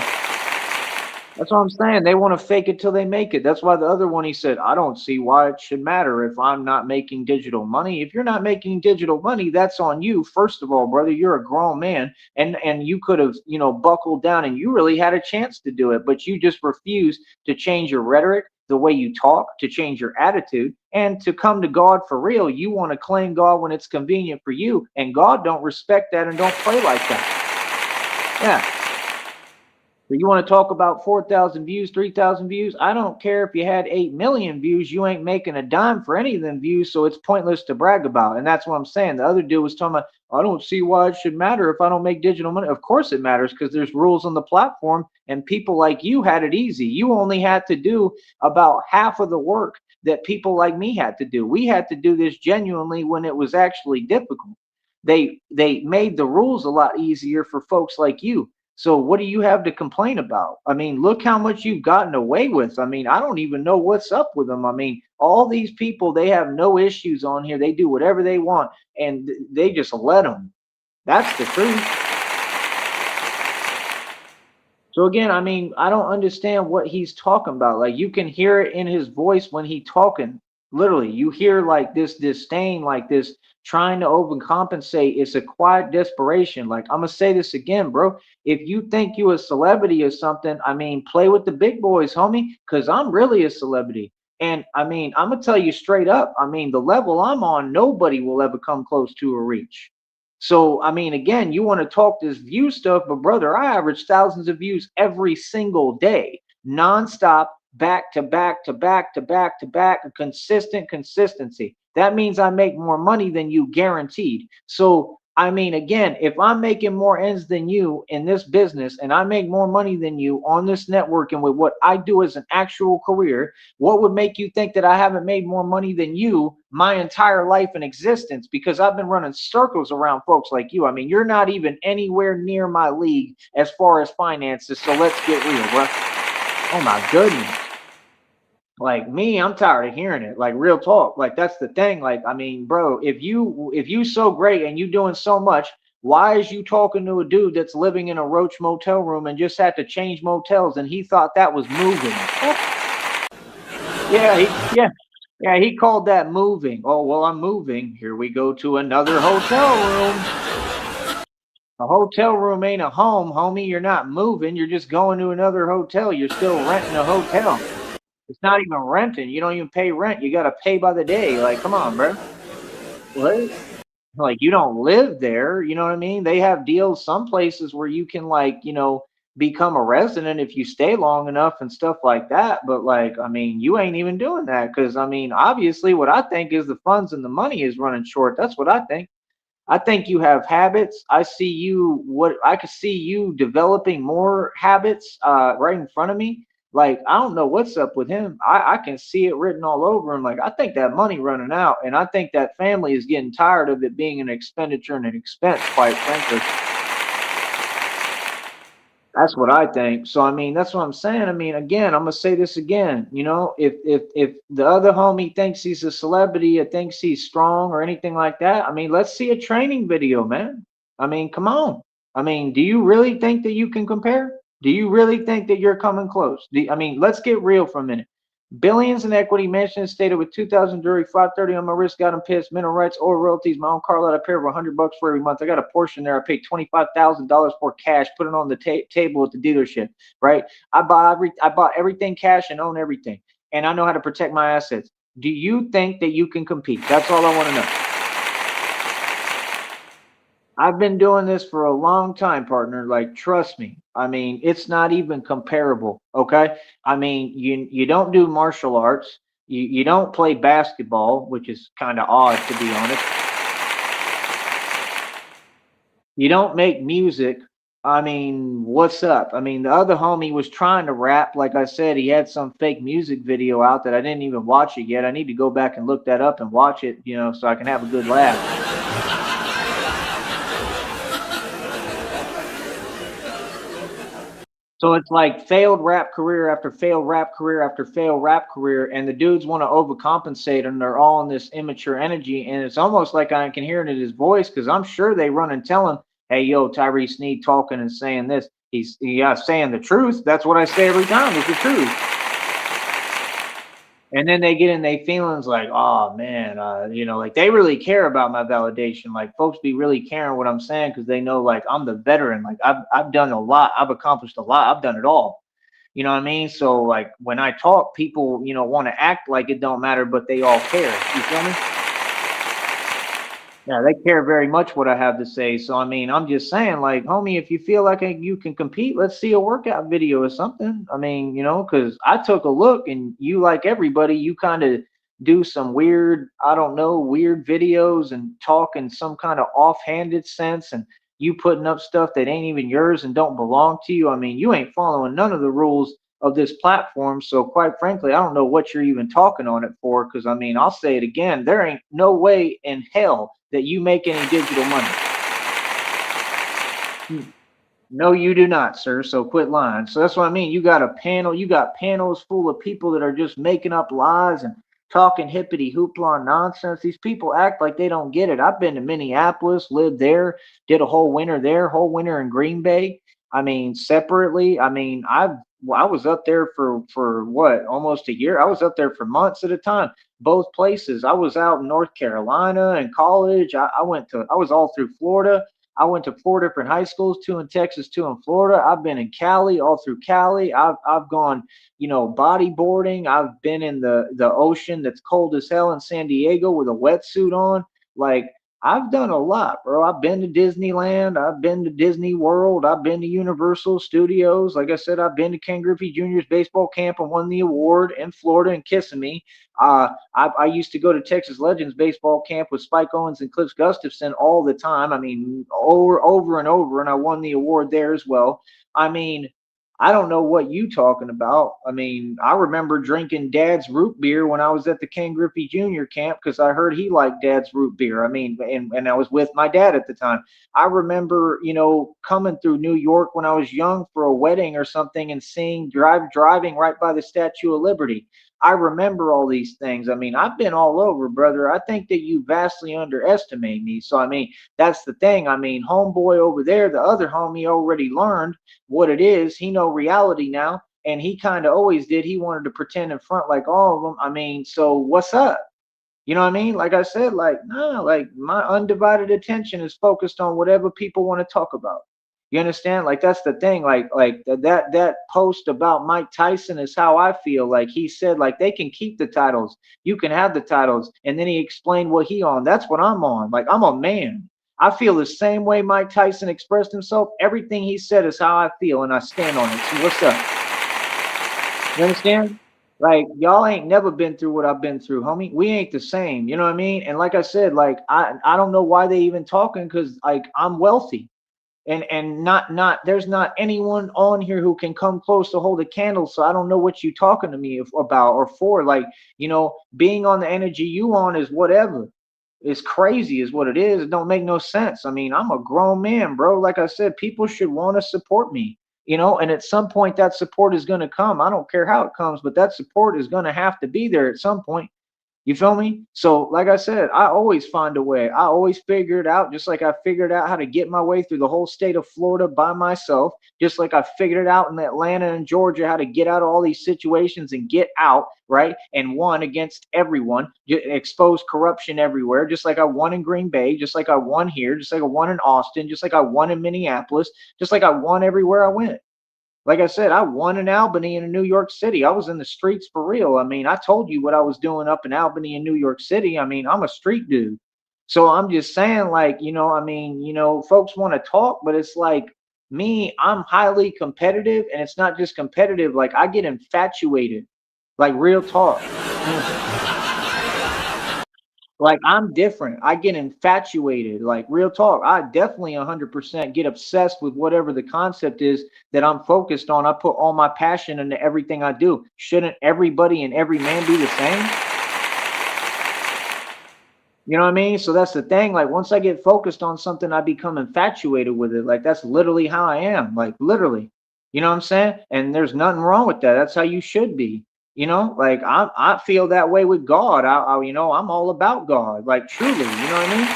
S1: that's what I'm saying. They want to fake it till they make it. That's why the other one he said, I don't see why it should matter if I'm not making digital money. If you're not making digital money, that's on you. First of all, brother, you're a grown man and you could have, buckled down and you really had a chance to do it, but you just refused to change your rhetoric, the way you talk, to change your attitude, and to come to God for real. You want to claim God when it's convenient for you, and God don't respect that and don't play like that. Yeah. So you want to talk about 4,000 views, 3,000 views? I don't care if you had 8 million views. You ain't making a dime for any of them views, so it's pointless to brag about. And that's what I'm saying. The other dude was talking about, I don't see why it should matter if I don't make digital money. Of course it matters because there's rules on the platform, and people like you had it easy. You only had to do about half of the work that people like me had to do. We had to do this genuinely when it was actually difficult. They made the rules a lot easier for folks like you. So what do you have to complain about? I mean, look how much you've gotten away with. I mean, I don't even know what's up with them. I mean, all these people, they have no issues on here. They do whatever they want and they just let them. That's the truth. So again, I mean, I don't understand what he's talking about. Like you can hear it in his voice when he talking. Literally, you hear like this disdain, like this trying to overcompensate. It's a quiet desperation. Like I'm gonna say this again, bro. If you think you a celebrity or something, I mean, play with the big boys, homie, because I'm really a celebrity. And I mean, I'm gonna tell you straight up. I mean, the level I'm on, nobody will ever come close to or reach. So, I mean, again, you want to talk this view stuff, but brother, I average thousands of views every single day, nonstop, back to back to back to back to back, a consistent consistency. That means I make more money than you guaranteed. So, I mean, again, if I'm making more ends than you in this business and I make more money than you on this network and with what I do as an actual career, what would make you think that I haven't made more money than you my entire life in existence? Because I've been running circles around folks like you. I mean, you're not even anywhere near my league as far as finances. So let's get real, bro. Oh my goodness. Like me, I'm tired of hearing it. Like real talk. Like that's the thing. Like, I mean, bro, if you so great and you doing so much, why is you talking to a dude that's living in a roach motel room and just had to change motels and he thought that was moving? Yeah, yeah, he called that moving. Oh, well, I'm moving. Here we go to another hotel room. A hotel room ain't a home, homie. You're not moving. You're just going to another hotel. You're still renting a hotel. It's not even renting. You don't even pay rent. You got to pay by the day. Like, come on, bro. What? Like, you don't live there. You know what I mean? They have deals some places where you can, like, become a resident if you stay long enough and stuff like that. But, like, I mean, you ain't even doing that because, I mean, obviously, what I think is the funds and the money is running short. That's what I think. I think you have habits. I could see you developing more habits right in front of me. Like, I don't know what's up with him. I can see it written all over him. Like, I think that money running out, and I think that family is getting tired of it being an expenditure and an expense, quite frankly. That's what I think. So I mean, that's what I'm saying. I mean, again, I'm gonna say this again. If the other homie thinks he's a celebrity or thinks he's strong or anything like that, I mean, let's see a training video, man. I mean, come on. I mean, do you really think that you can compare? Do you really think that you're coming close? I mean, let's get real for a minute. Billions in equity, mansion stated with 2,000 jewelry, 530 on my wrist, got them pissed, mineral rights, or royalties, my own car lot, I pay over $100 for every month. I got a portion there. I paid $25,000 for cash, put it on the table at the dealership, right? I bought everything cash and own everything. And I know how to protect my assets. Do you think that you can compete? That's all I want to know. I've been doing this for a long time, partner. Like, trust me. I mean, it's not even comparable. Okay. I mean, you don't do martial arts. You don't play basketball, which is kind of odd to be honest. You don't make music. I mean, what's up? I mean, the other homie was trying to rap. Like I said, he had some fake music video out that I didn't even watch it yet. I need to go back and look that up and watch it, so I can have a good laugh. So it's like failed rap career after failed rap career after failed rap career, and the dudes want to overcompensate, and they're all in this immature energy, and it's almost like I can hear it in his voice because I'm sure they run and tell him, "Hey, yo, Tyree Sneed talking and saying this. He's yeah saying the truth. That's what I say every time. It's the truth." And then they get in their feelings like, oh man, like they really care about my validation. Like folks be really caring what I'm saying because they know like I'm the veteran. Like I've done a lot. I've accomplished a lot. I've done it all. You know what I mean? So like when I talk, people, want to act like it don't matter, but they all care. You feel me? Yeah, they care very much what I have to say. So I mean, I'm just saying, like, homie, if you feel like you can compete, let's see a workout video or something. I mean, because I took a look, and you, like everybody, you kind of do some weird, I don't know, weird videos and talk in some kind of offhanded sense, and you putting up stuff that ain't even yours and don't belong to you. I mean, you ain't following none of the rules of this platform. So quite frankly, I don't know what you're even talking on it for. Because I mean, I'll say it again: there ain't no way in hell that you make any digital money. No, you do not, sir. So quit lying. So that's what I mean. You got a panel. You got panels full of people that are just making up lies and talking hippity hoopla nonsense. These people act like they don't get it. I've been to Minneapolis, lived there, did a whole winter there, whole winter in Green Bay. I mean, separately. I mean, I was up there for what, almost a year. I was up there for months at a time. Both places. I was out in North Carolina in college. I was all through Florida. I went to 4 different high schools, 2 in Texas, 2 in Florida. I've been in Cali, all through Cali. I've gone, bodyboarding. I've been in the ocean that's cold as hell in San Diego with a wetsuit on. Like I've done a lot, bro. I've been to Disneyland. I've been to Disney World. I've been to Universal Studios. Like I said, I've been to Ken Griffey Jr.'s baseball camp and won the award in Florida and Kissimmee. I used to go to Texas Legends baseball camp with Spike Owens and Cliff Gustafson all the time. I mean, over and over, and I won the award there as well. I mean, I don't know what you talking about. I mean, I remember drinking Dad's root beer when I was at the Ken Griffey Jr. camp because I heard he liked Dad's root beer. I mean, and I was with my dad at the time. I remember, coming through New York when I was young for a wedding or something and driving right by the Statue of Liberty. I remember all these things. I mean, I've been all over, brother. I think that you vastly underestimate me. So, I mean, that's the thing. I mean, homeboy over there, the other homie already learned what it is. He know reality now, and he kind of always did. He wanted to pretend in front like all of them. I mean, so what's up? You know what I mean? Like I said, like, nah, like my undivided attention is focused on whatever people want to talk about. You understand? Like that's the thing. Like that post about Mike Tyson is how I feel. Like he said, like they can keep the titles, you can have the titles, and then he explained what he on. That's what I'm on. Like I'm a man. I feel the same way Mike Tyson expressed himself. Everything he said is how I feel, and I stand on it. So what's up? You understand? Like y'all ain't never been through what I've been through, homie. We ain't the same. You know what I mean? And like I said, like I don't know why they even talking because like I'm wealthy. And not there's not anyone on here who can come close to hold a candle. So I don't know what you talking to me about or for. Like, being on the energy you on is whatever. It's crazy is what it is. It don't make no sense. I mean, I'm a grown man, bro. Like I said, people should want to support me, and at some point that support is going to come. I don't care how it comes, but that support is going to have to be there at some point. You feel me? So, like I said, I always find a way. I always figure it out, just like I figured out how to get my way through the whole state of Florida by myself, just like I figured it out in Atlanta and Georgia how to get out of all these situations and get out, right? And won against everyone, exposed corruption everywhere, just like I won in Green Bay, just like I won here, just like I won in Austin, just like I won in Minneapolis, just like I won everywhere I went. Like I said, I won in Albany and in New York City. I was in the streets for real. I mean, I told you what I was doing up in Albany and New York City. I mean, I'm a street dude. So I'm just saying, like, I mean, folks want to talk, but it's like me, I'm highly competitive, and it's not just competitive. Like, I get infatuated, like real talk. Like I'm different. I get infatuated. Like real talk. I definitely 100% get obsessed with whatever the concept is that I'm focused on. I put all my passion into everything I do. Shouldn't everybody and every man be the same? You know what I mean? So that's the thing. Like once I get focused on something, I become infatuated with it. Like that's literally how I am. Like literally. You know what I'm saying? And there's nothing wrong with that. That's how you should be. You know, like I feel that way with God. I'm all about God. Like truly, you know what I mean?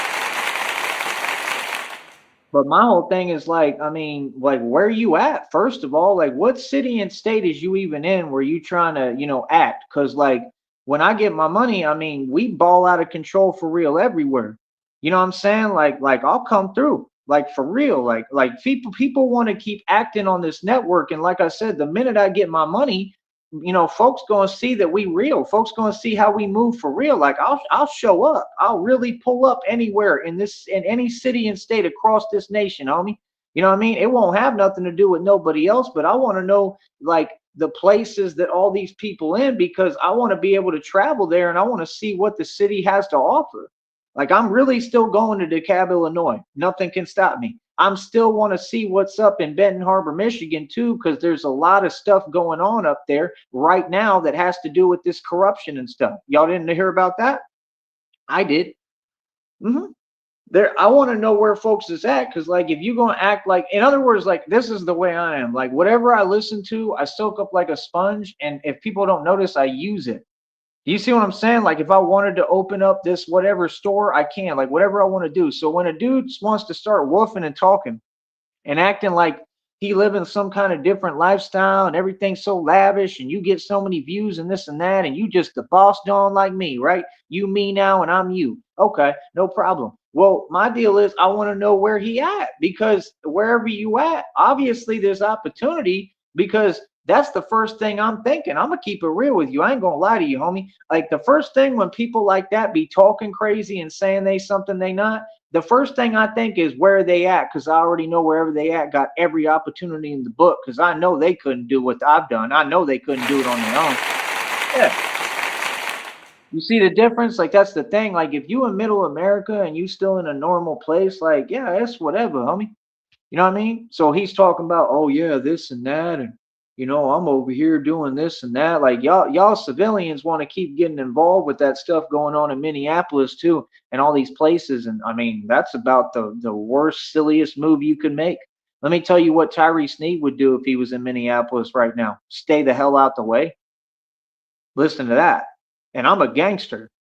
S1: But my whole thing is like, I mean, like where you at? First of all, like what city and state is you even in where you trying to, act? Cause like when I get my money, I mean, we ball out of control for real everywhere. You know what I'm saying? Like I'll come through. Like for real. Like people want to keep acting on this network. And like I said, the minute I get my money, folks gonna see that we real. Folks gonna see how we move for real. Like I'll show up. I'll really pull up anywhere in any city and state across this nation, homie. You know what I mean? It won't have nothing to do with nobody else, but I want to know like the places that all these people in because I want to be able to travel there and I want to see what the city has to offer. Like I'm really still going to DeKalb, Illinois. Nothing can stop me. I'm still want to see what's up in Benton Harbor, Michigan too, because there's a lot of stuff going on up there right now that has to do with this corruption and stuff. Y'all didn't hear about that? I did. Hmm. I want to know where folks is at because, like, if you're gonna act like, in other words, like this is the way I am. Like whatever I listen to, I soak up like a sponge, and if people don't notice, I use it. Do you see what I'm saying? Like if I wanted to open up this whatever store, I can. Like whatever I want to do. So when a dude wants to start woofing and talking and acting like he living some kind of different lifestyle and everything's so lavish and you get so many views and this and that and you just the boss don like me, right? You me now and I'm you. Okay, no problem. Well, my deal is I want to know where he at because wherever you at, obviously there's opportunity because that's the first thing I'm thinking. I'm gonna keep it real with you. I ain't gonna lie to you, homie. Like the first thing when people like that be talking crazy and saying they something they not, the first thing I think is where they at because I already know wherever they at got every opportunity in the book because I know they couldn't do what I've done. I know they couldn't do it on their own. Yeah. You see the difference? Like that's the thing. Like if you in middle America and you still in a normal place, like yeah, it's whatever, homie. You know what I mean? So he's talking about, oh yeah, this and that, and I'm over here doing this and that. Like y'all civilians want to keep getting involved with that stuff going on in Minneapolis too, and all these places. And I mean, that's about the worst, silliest move you could make. Let me tell you what Tyree Sneed would do if he was in Minneapolis right now. Stay the hell out the way. Listen to that. And I'm a gangster.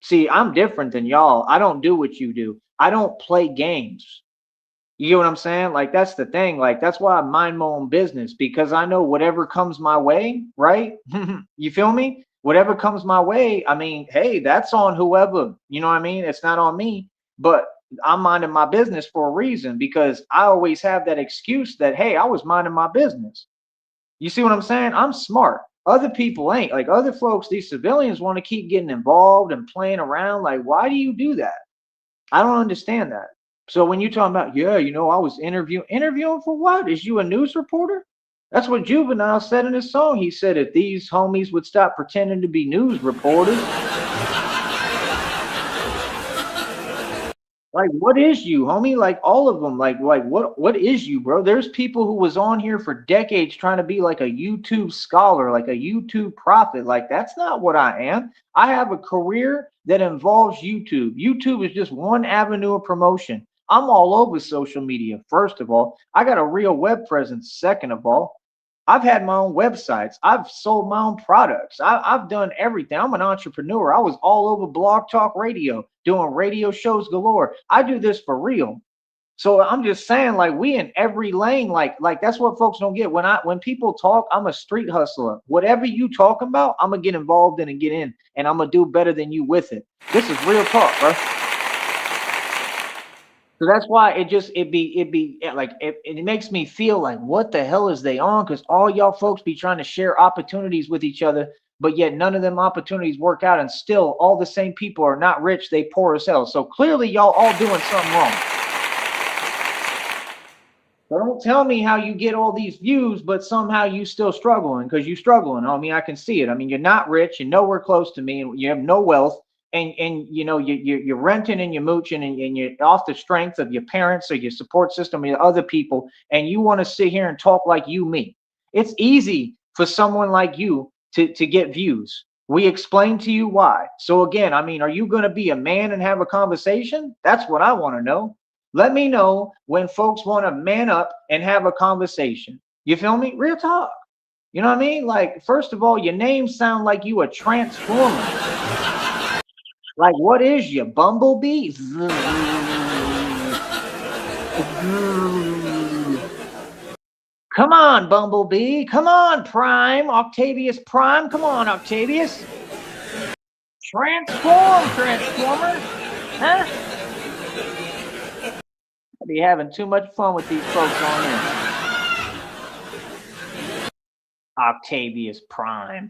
S1: See, I'm different than y'all. I don't do what you do. I don't play games. You get what I'm saying? Like that's the thing. Like that's why I mind my own business because I know whatever comes my way, right? You feel me? Whatever comes my way, I mean, hey, that's on whoever. You know what I mean? It's not on me. But I'm minding my business for a reason because I always have that excuse that hey, I was minding my business. You see what I'm saying? I'm smart. Other people ain't. Like other folks, these civilians want to keep getting involved and playing around. Like, why do you do that? I don't understand that. So when you talking about, yeah, I was interviewing for what? Is you a news reporter? That's what Juvenile said in his song. He said if these homies would stop pretending to be news reporters, like what is you, homie? Like all of them, like what is you, bro? There's people who was on here for decades trying to be like a YouTube scholar, like a YouTube prophet. Like that's not what I am. I have a career that involves YouTube. YouTube is just one avenue of promotion. I'm all over social media. First of all, I got a real web presence. Second of all, I've had my own websites. I've sold my own products. I've done everything. I'm an entrepreneur. I was all over Blog Talk Radio, doing radio shows galore. I do this for real. So I'm just saying, like we in every lane, like that's what folks don't get. When people talk, I'm a street hustler. Whatever you talking about, I'm gonna get involved in and get in, and I'm gonna do better than you with it. This is real talk, bro. So that's why it makes me feel like what the hell is they on? Because all y'all folks be trying to share opportunities with each other, but yet none of them opportunities work out, and still all the same people are not rich, they poor as hell. So clearly y'all all doing something wrong. So don't tell me how you get all these views, but somehow you still struggling because you struggling, homie. I can see it. I mean, you're not rich, you're nowhere close to me, and you have no wealth, and you know you're renting and you're mooching and you're off the strength of your parents or your support system or your other people, and you want to sit here and talk like you me. It's easy for someone like you to get views. We explain to you why. So again, I mean, are you going to be a man and have a conversation? That's what I want to know. Let me know when folks want to man up and have a conversation. You feel me? Real talk. You know what I mean? Like, first of all, your name sound like you a transformer. Like, what is you, Bumblebee? Come on, Bumblebee. Come on, Prime. Octavius Prime. Come on, Octavius. Transform, Transformer. Huh? I'll be having too much fun with these folks on here. Octavius Prime.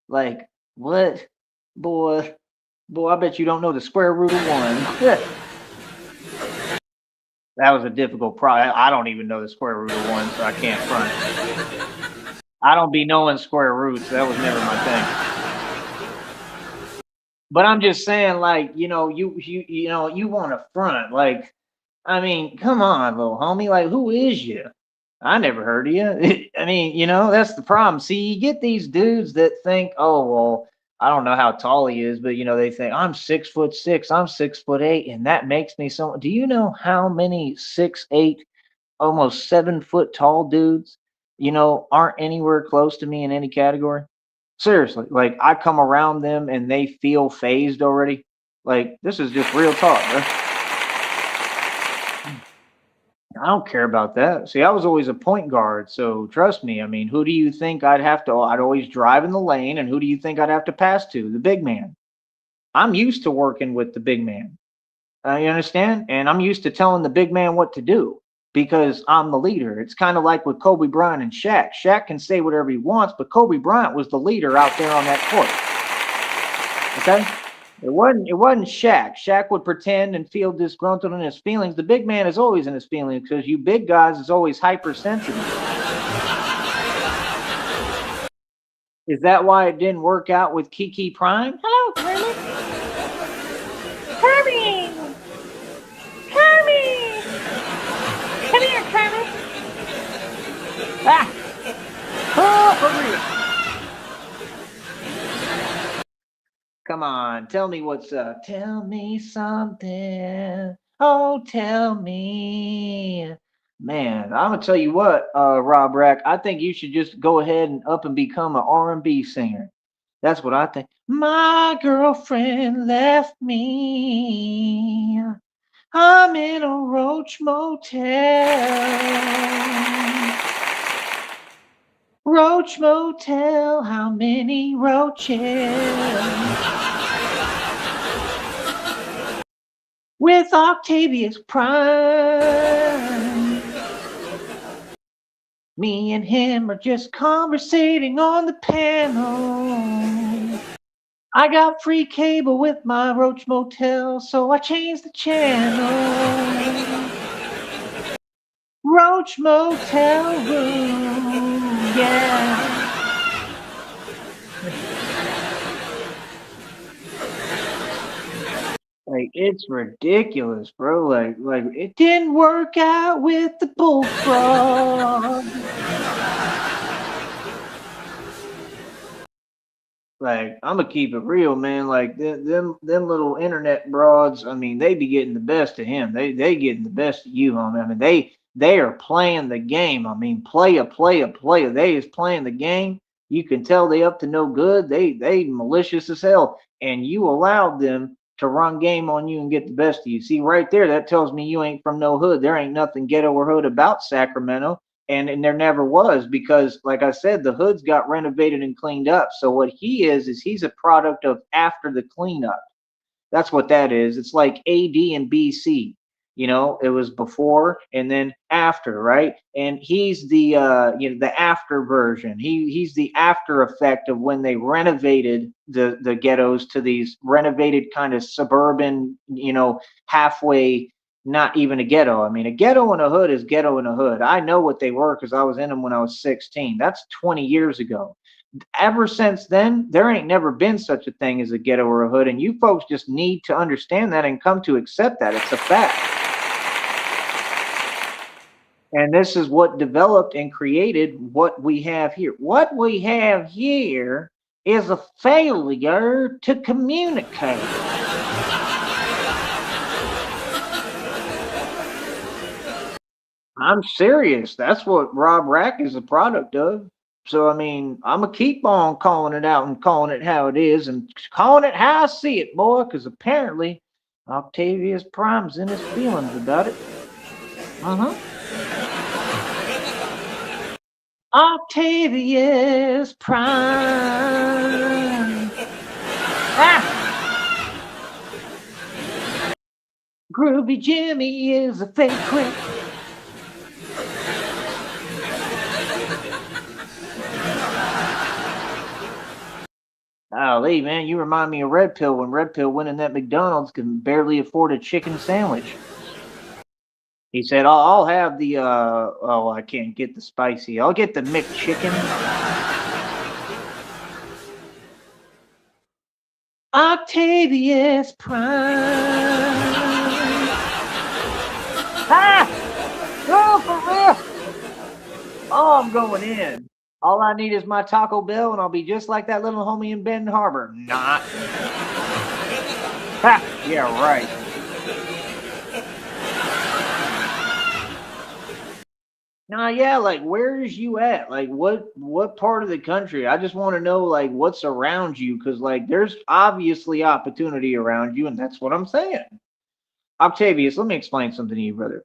S1: Like, what? Boy, I bet you don't know the square root of 1. That was a difficult problem. I don't even know the square root of 1, so I can't front. I don't be knowing square roots. That was never my thing. But I'm just saying, like, you know, you want to front. Like, I mean, come on, little homie. Like, who is you? I never heard of you. I mean, you know, that's the problem. See, you get these dudes that think, oh, well, I don't know how tall he is, but you know, they think I'm 6'6", I'm 6'8", and that makes me so. Do you know how many 6'8", almost 7 foot tall dudes, you know, aren't anywhere close to me in any category? Seriously, like I come around them and they feel phased already. Like this is just real talk, bro. I don't care about that. See, I was always a point guard, so trust me. I mean, who do you think I'd have to? I'd always drive in the lane, and who do you think I'd have to pass to? The big man. I'm used to working with the big man. You understand? And I'm used to telling the big man what to do because I'm the leader. It's kind of like with Kobe Bryant and Shaq. Shaq can say whatever he wants, but Kobe Bryant was the leader out there on that court. Okay? It wasn't Shaq. Shaq would pretend and feel disgruntled in his feelings. The big man is always in his feelings because you big guys is always hypersensitive. Is that why it didn't work out with Kiki Prime? Hello, Kermit. Kermit! Kermit! Come here, Kermit! Ah! Oh, for real. Come on, tell me what's up. Tell me something. Oh, tell me. Man, I'm gonna tell you what, Rob Rack. I think you should just go ahead and up and become an R&B singer. That's what I think. My girlfriend left me. I'm in a roach motel. Roach motel, how many roaches? With Octavius Prime. Me and him are just conversating on the panel. I got free cable with my Roach Motel, so I changed the channel. Roach Motel room, yeah. Like it's ridiculous, bro. Like it didn't work out with the bullfrog. Like I'm gonna keep it real, man. Like them little internet broads. I mean, they be getting the best of him. They getting the best of you, homie. I mean, they are playing the game. I mean, player. They is playing the game. You can tell they up to no good. They malicious as hell, and you allowed them to run game on you and get the best of you. See, right there, that tells me you ain't from no hood. There ain't nothing ghetto or hood about Sacramento. And there never was because, like I said, the hood's got renovated and cleaned up. So what he is he's a product of after the cleanup. That's what that is. It's like AD and BC. You know, it was before and then after, right? And he's the the after version. He's the after effect of when they renovated the ghettos to these renovated kind of suburban, halfway, not even a ghetto. I mean, a ghetto in a hood is ghetto in a hood. I know what they were because I was in them when I was 16. That's 20 years ago. Ever since then, there ain't never been such a thing as a ghetto or a hood, and you folks just need to understand that and come to accept that. It's a fact. And this is what developed and created what we have here. What we have here is a failure to communicate. I'm serious. That's what Rob Rack is a product of. So, I mean, I'm going to keep on calling it out and calling it how it is and calling it how I see it, boy, because apparently Octavius Prime's in his feelings about it. Octavius Prime. Ah! Groovy Jimmy is a fake quick. Golly, man, you remind me of Red Pill when Red Pill went in that McDonald's can barely afford a chicken sandwich. He said, I'll have the, oh, I can't get the spicy. I'll get the McChicken. Octavius Prime. Ah! Oh, for real. Oh, I'm going in. All I need is my Taco Bell, and I'll be just like that little homie in Benton Harbor. Not. Ha! Yeah, right. Nah, yeah, like where's you at? Like what part of the country? I just want to know like what's around you, because like there's obviously opportunity around you, and that's what I'm saying. Octavius, let me explain something to you, brother.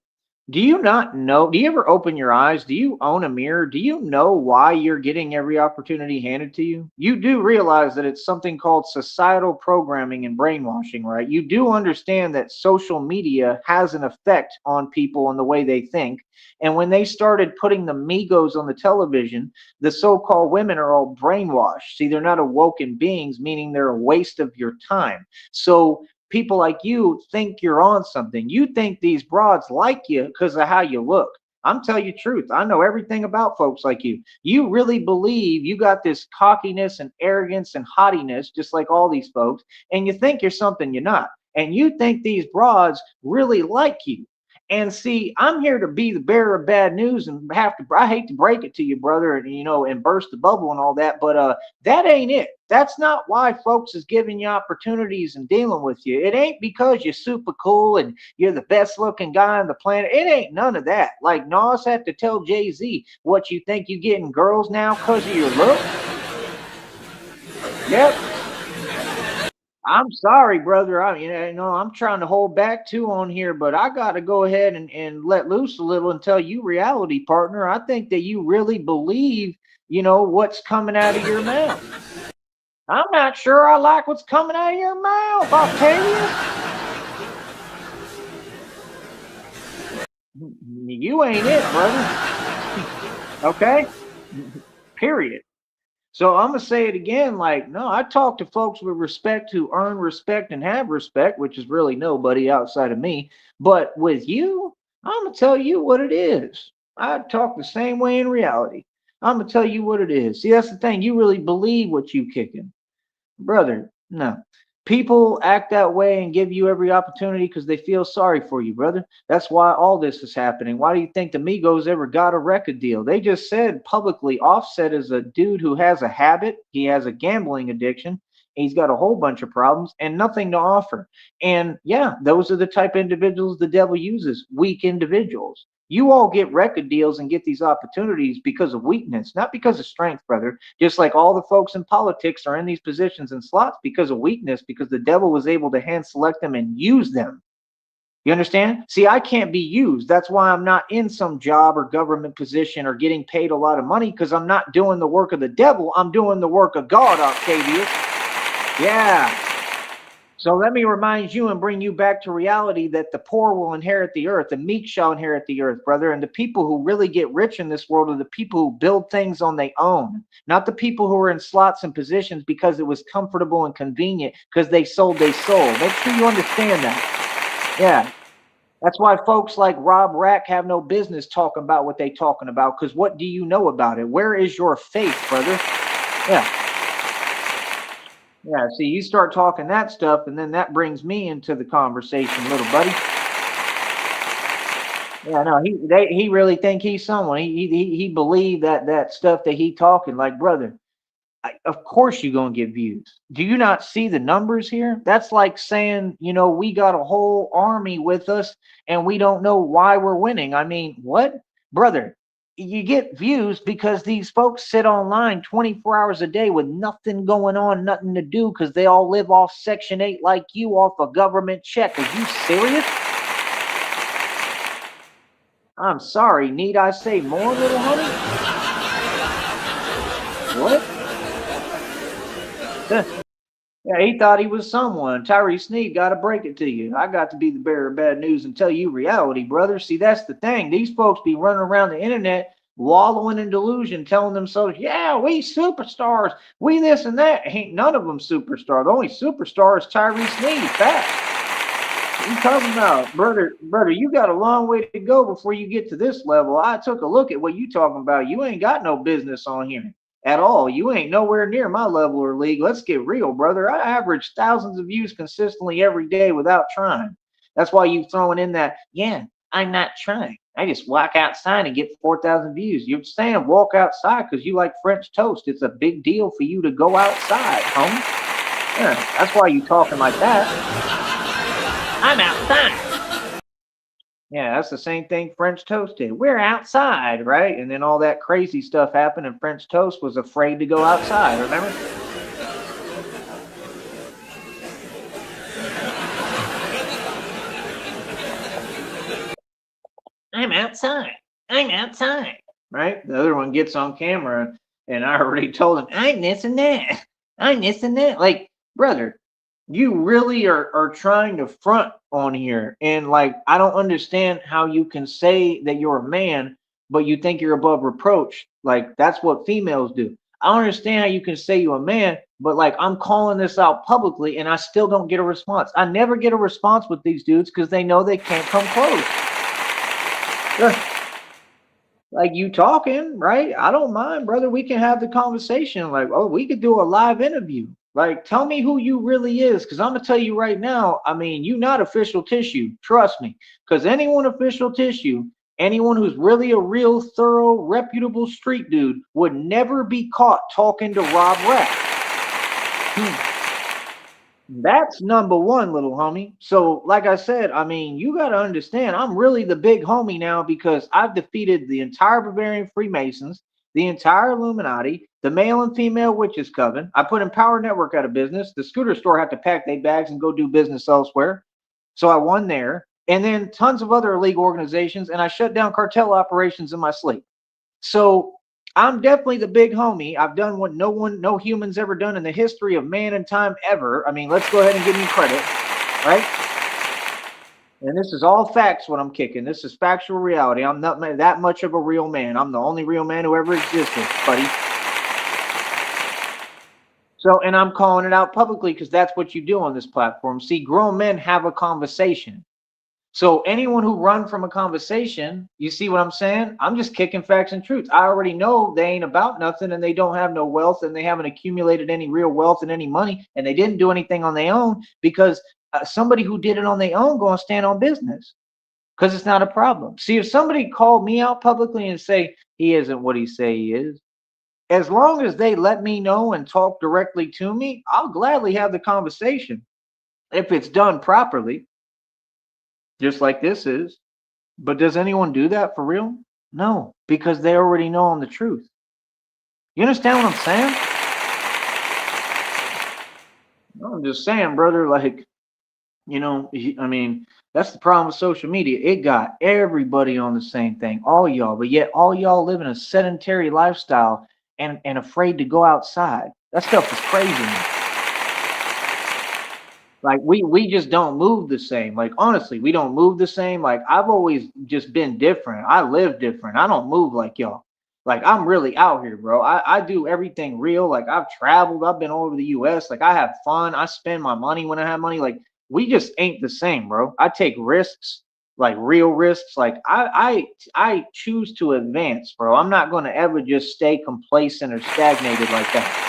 S1: Do you not know? Do you ever open your eyes? Do you own a mirror? Do you know why you're getting every opportunity handed to you? You do realize that it's something called societal programming and brainwashing, right? You do understand that social media has an effect on people and the way they think. And when they started putting the Migos on the television, the so-called women are all brainwashed. See, they're not awoken beings, meaning they're a waste of your time. So people like you think you're on something. You think these broads like you because of how you look. I'm telling you the truth. I know everything about folks like you. You really believe you got this cockiness and arrogance and haughtiness, just like all these folks, and you think you're something you're not. And you think these broads really like you. And see, I'm here to be the bearer of bad news and I hate to break it to you, brother, and and burst the bubble and all that, but that ain't it. That's not why folks is giving you opportunities and dealing with you. It ain't because you're super cool and you're the best looking guy on the planet. It ain't none of that. Like Nas had to tell Jay-Z, what you think you getting girls now because of your look? Yep. I'm sorry, brother. I'm trying to hold back too on here, but I got to go ahead and let loose a little and tell you reality, partner. I think that you really believe, what's coming out of your mouth. I'm not sure I like what's coming out of your mouth, I'll tell you. You ain't it, brother. Okay? Period. So I'm going to say it again, like, no, I talk to folks with respect who earn respect and have respect, which is really nobody outside of me. But with you, I'm going to tell you what it is. I talk the same way in reality. I'm going to tell you what it is. See, that's the thing. You really believe what you kicking. Brother, no. People act that way and give you every opportunity because they feel sorry for you, brother. That's why all this is happening. Why do you think the Migos ever got a record deal? They just said publicly Offset is a dude who has a habit. He has a gambling addiction. He's got a whole bunch of problems and nothing to offer. And yeah, those are the type of individuals the devil uses, weak individuals. You all get record deals and get these opportunities because of weakness, not because of strength, brother. Just like all the folks in politics are in these positions and slots because of weakness, because the devil was able to hand select them and use them. You understand? See, I can't be used. That's why I'm not in some job or government position or getting paid a lot of money, because I'm not doing the work of the devil. I'm doing the work of God, Octavius. Yeah. So let me remind you and bring you back to reality that the poor will inherit the earth, the meek shall inherit the earth, brother. And the people who really get rich in this world are the people who build things on their own, not the people who are in slots and positions because it was comfortable and convenient because they sold their soul. Make sure you understand that. Yeah. That's why folks like Rob Rack have no business talking about what they talking about, because what do you know about it? Where is your faith, brother? Yeah. Yeah. See, you start talking that stuff, and then that brings me into the conversation, little buddy. Yeah, no, he really think he's someone. He believed that stuff that he talking like, brother. Of course you're gonna get views. Do you not see the numbers here? That's like saying, we got a whole army with us and we don't know why we're winning. I mean, what, brother? You get views because these folks sit online 24 hours a day with nothing going on, nothing to do, because they all live off Section 8 like you, off a government check. Are you serious? I'm sorry. Need I say more, little honey? What? Yeah, he thought he was someone. Tyree Sneed got to break it to you. I got to be the bearer of bad news and tell you reality, brother. See, that's the thing. These folks be running around the internet wallowing in delusion, telling themselves, yeah, we superstars. We this and that. Ain't none of them superstars. The only superstar is Tyree Sneed. Facts. What you talking about? Brother, you got a long way to go before you get to this level. I took a look at what you talking about. You ain't got no business on here at all. You ain't nowhere near my level or league. Let's get real, brother. I average thousands of views consistently every day without trying. That's why you throwing in that, yeah, I'm not trying. I just walk outside and get 4,000 views. You're saying walk outside because you like French toast. It's a big deal for you to go outside, homie. Yeah, that's why you talking like that. I'm outside. Yeah, that's the same thing French Toast did. We're outside, right? And then all that crazy stuff happened, and French Toast was afraid to go outside, remember? I'm outside. I'm outside. Right? The other one gets on camera, and I already told him, I'm this and that. I'm this and that. Like, brother, you really are trying to front on here. And, like, I don't understand how you can say that you're a man, but you think you're above reproach. Like, that's what females do. I don't understand how you can say you're a man, but like I'm calling this out publicly and I still don't get a response. I never get a response with these dudes because they know they can't come close. Like you talking, right? I don't mind, brother. We can have the conversation. Like, oh, we could do a live interview. Like, tell me who you really is, because I'm gonna tell you right now. I mean, you not official tissue. Trust me, because anyone official tissue, anyone who's really a real, thorough, reputable street dude, would never be caught talking to Rob Rapp. That's number one, little homie. So, like I said, I mean, you got to understand, I'm really the big homie now because I've defeated the entire Bavarian Freemasons, the entire Illuminati, the male and female witches coven. I put Empower Network out of business. The scooter store had to pack their bags and go do business elsewhere. So I won there. And then tons of other illegal organizations, and I shut down cartel operations in my sleep. So I'm definitely the big homie. I've done what no human's ever done in the history of man and time ever. I mean, let's go ahead and give me credit, right? And this is all facts what I'm kicking. This is factual reality. I'm not that much of a real man. I'm the only real man who ever existed, buddy. So, and I'm calling it out publicly because that's what you do on this platform. See, grown men have a conversation. So anyone who run from a conversation, you see what I'm saying? I'm just kicking facts and truths. I already know they ain't about nothing and they don't have no wealth and they haven't accumulated any real wealth and any money and they didn't do anything on their own because somebody who did it on their own going to stand on business because it's not a problem. See, if somebody called me out publicly and say he isn't what he say he is, as long as they let me know and talk directly to me, I'll gladly have the conversation if it's done properly, just like this is. But does anyone do that for real? No, because they already know the truth. You understand what I'm saying? No, I'm just saying, brother, like, I mean, that's the problem with social media. It got everybody on the same thing, all y'all, but yet all y'all living a sedentary lifestyle and afraid to go outside. That stuff is crazy. Like we just don't move the same. Like honestly, we don't move the same. Like I've always just been different. I live different. I don't move like y'all. Like I'm really out here, bro. I do everything real. Like I've traveled. I've been all over the US. Like I have fun. I spend my money when I have money. Like we just ain't the same, bro. I take risks, like real risks. Like I choose to advance, bro. I'm not gonna ever just stay complacent or stagnated like that.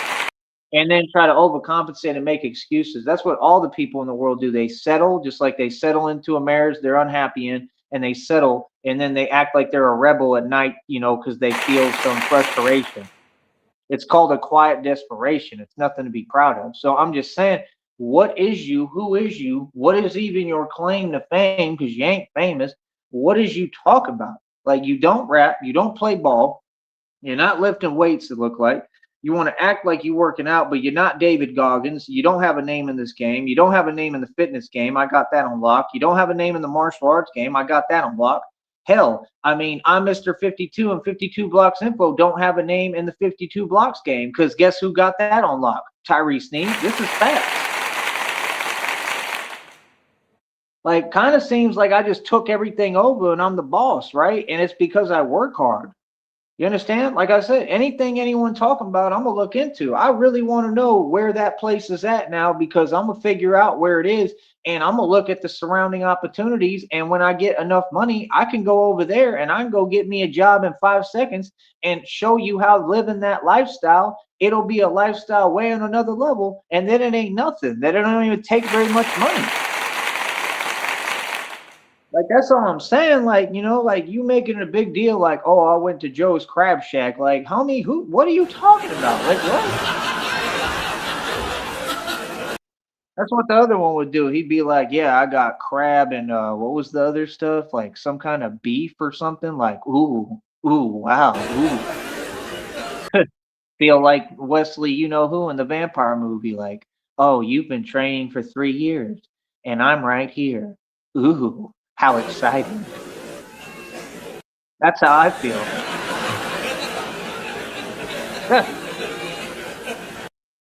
S1: and then try to overcompensate and make excuses. That's what all the people in the world do. They settle, just like they settle into a marriage they're unhappy in, and they settle, and then they act like they're a rebel at night, because they feel some frustration. It's called a quiet desperation. It's nothing to be proud of. So I'm just saying, what is you? Who is you? What is even your claim to fame? Because you ain't famous. What is you talk about? Like, you don't rap, you don't play ball, you're not lifting weights, it look like. You want to act like you're working out, but you're not David Goggins. You don't have a name in this game. You don't have a name in the fitness game. I got that on lock. You don't have a name in the martial arts game. I got that on lock. Hell, I mean, I'm Mr. 52 and 52 Blocks Info don't have a name in the 52 Blocks game because guess who got that on lock? Tyrese Sneed. This is facts. Like, kind of seems like I just took everything over and I'm the boss, right? And it's because I work hard. You understand? Like I said, anything anyone talking about, I'm gonna look into. I really want to know where that place is at now because I'm gonna figure out where it is and I'm gonna look at the surrounding opportunities. And when I get enough money, I can go over there and I can go get me a job in 5 seconds and show you how living that lifestyle, it'll be a lifestyle way on another level. And then it ain't nothing. That it don't even take very much money. Like, that's all I'm saying. Like, like you making a big deal, like, oh, I went to Joe's Crab Shack. Like, homie, what are you talking about? Like, what? That's what the other one would do. He'd be like, yeah, I got crab and what was the other stuff? Like some kind of beef or something. Like, ooh, wow, ooh. Feel like Wesley, you know who in the vampire movie, like, oh, you've been training for 3 years and I'm right here. Ooh, how exciting. That's how I feel.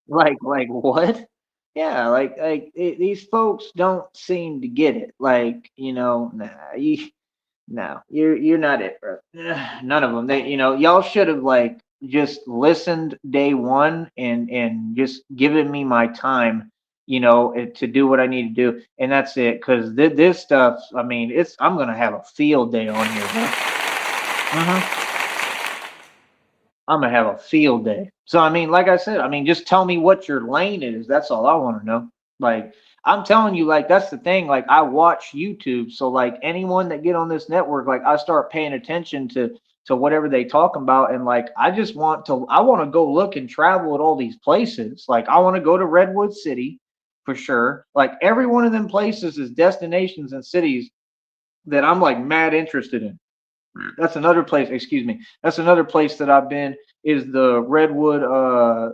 S1: Like what? Yeah, these folks don't seem to get it. Like, nah, no, you're not it, bro. None of them. They, y'all should have like just listened day one and just given me my time, to do what I need to do, and that's it. Because this stuff, I mean, I'm gonna have a field day on here, bro. I'm gonna have a field day. So I mean, like I said, I mean, just tell me what your lane is. That's all I want to know. Like, I'm telling you, like, that's the thing. Like, I watch YouTube, so like anyone that get on this network, like I start paying attention to whatever they talking about, and like I want to go look and travel at all these places. Like, I want to go to Redwood City for sure. Like, every one of them places is destinations and cities that I'm like mad interested in. That's another place, excuse me. That's another place that I've been is the redwood,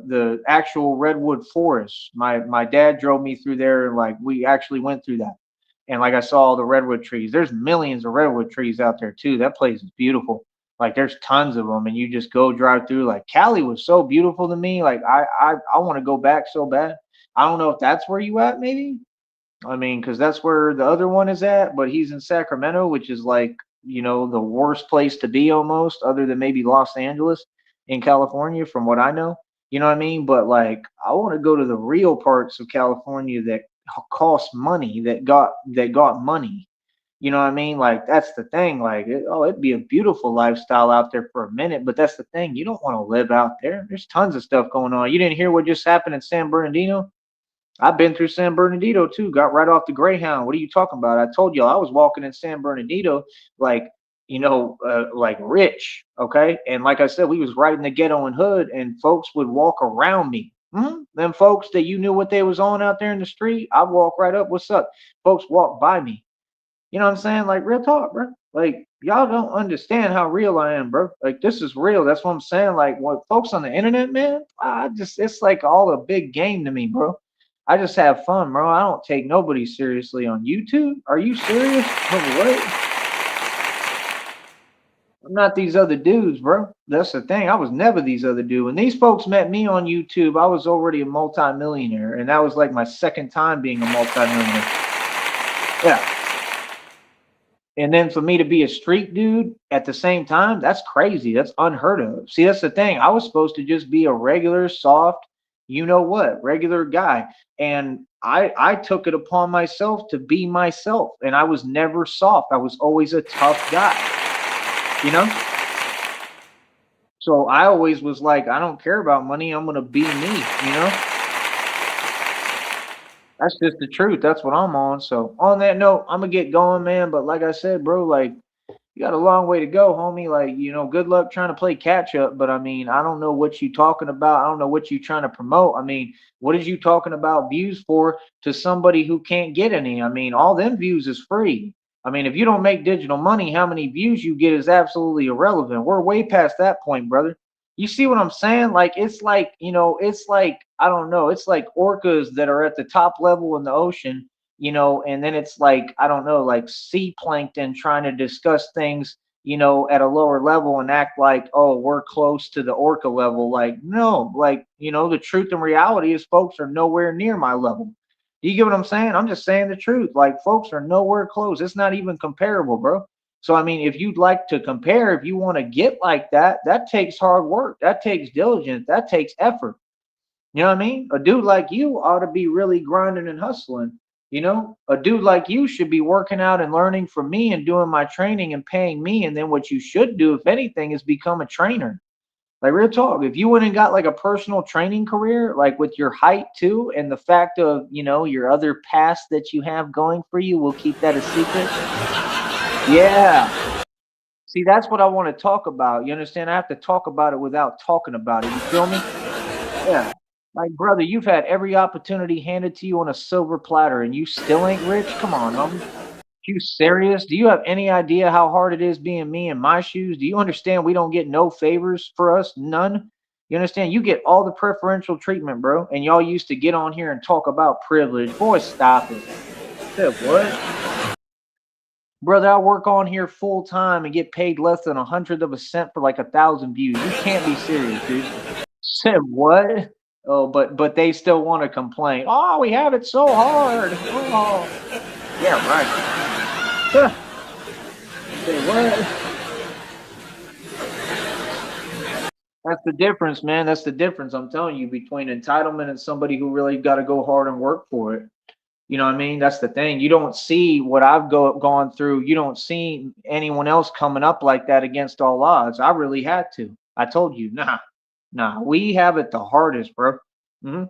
S1: the actual redwood forest. My dad drove me through there and like we actually went through that. And like I saw all the redwood trees. There's millions of redwood trees out there too. That place is beautiful. Like there's tons of them and you just go drive through. Like Cali was so beautiful to me. Like I want to go back so bad. I don't know if that's where you at maybe. I mean, because that's where the other one is at, but he's in Sacramento, which is like, the worst place to be almost, other than maybe Los Angeles in California, from what I know. You know what I mean? But like, I want to go to the real parts of California that cost money, that got money. You know what I mean? Like that's the thing. Like, it'd be a beautiful lifestyle out there for a minute, but that's the thing. You don't want to live out there. There's tons of stuff going on. You didn't hear what just happened in San Bernardino? I've been through San Bernardino too. Got right off the Greyhound. What are you talking about? I told you I was walking in San Bernardino like, like rich. Okay, and like I said, we was right in the ghetto and hood, and folks would walk around me. Them folks that you knew what they was on out there in the street, I'd walk right up. What's up? Folks walk by me. You know what I'm saying? Like real talk, bro. Like y'all don't understand how real I am, bro. Like this is real. That's what I'm saying. Like what folks on the internet, man, it's like all a big game to me, bro. I just have fun, bro. I don't take nobody seriously on YouTube. Are you serious? No way. I'm not these other dudes, bro. That's the thing. I was never these other dudes. When these folks met me on YouTube, I was already a multimillionaire, and that was like my second time being a multimillionaire. Yeah. And then for me to be a street dude at the same time, that's crazy. That's unheard of. See, that's the thing. I was supposed to just be a regular, soft, regular guy. And I took it upon myself to be myself. And I was never soft. I was always a tough guy. You know? So I always was like, I don't care about money. I'm gonna be me. You know, that's just the truth. That's what I'm on. So on that note, I'm gonna get going, man. But like I said, bro, like you got a long way to go, homie. Like, good luck trying to play catch up. But I mean, I don't know what you talking about. I don't know what you trying to promote. I mean, what is you talking about views for to somebody who can't get any? I mean, all them views is free. I mean, if you don't make digital money, how many views you get is absolutely irrelevant. We're way past that point, brother. You see what I'm saying? Like, it's like, I don't know, it's like orcas that are at the top level in the ocean, and then it's like, I don't know, like sea plankton trying to discuss things, at a lower level and act like, oh, we're close to the orca level. Like, no, like, the truth and reality is folks are nowhere near my level. Do you get what I'm saying? I'm just saying the truth. Like, folks are nowhere close. It's not even comparable, bro. So, I mean, if you'd like to compare, if you want to get like that, that takes hard work. That takes diligence. That takes effort. You know what I mean? A dude like you ought to be really grinding and hustling. A dude like you should be working out and learning from me and doing my training and paying me. And then what you should do, if anything, is become a trainer. Like, real talk, if you went and got like a personal training career, like with your height too, and the fact of, your other past that you have going for you, we'll keep that a secret. Yeah. See, that's what I want to talk about. You understand? I have to talk about it without talking about it. You feel me? Yeah. Like, brother, you've had every opportunity handed to you on a silver platter and you still ain't rich? Come on, homie. You serious? Do you have any idea how hard it is being me in my shoes? Do you understand we don't get no favors for us? None. You understand? You get all the preferential treatment, bro. And y'all used to get on here and talk about privilege. Boy, stop it. Said what? Brother, I work on here full time and get paid less than 100 of a cent for like 1,000 views. You can't be serious, dude. Said what? Oh, but they still want to complain. Oh, we have it so hard. Oh, yeah, right. Say what? That's the difference, man. That's the difference. I'm telling you, between entitlement and somebody who really got to go hard and work for it. You know what I mean? That's the thing. You don't see what I've gone through. You don't see anyone else coming up like that against all odds. I really had to. I told you, nah. We have it the hardest, bro. Hmm.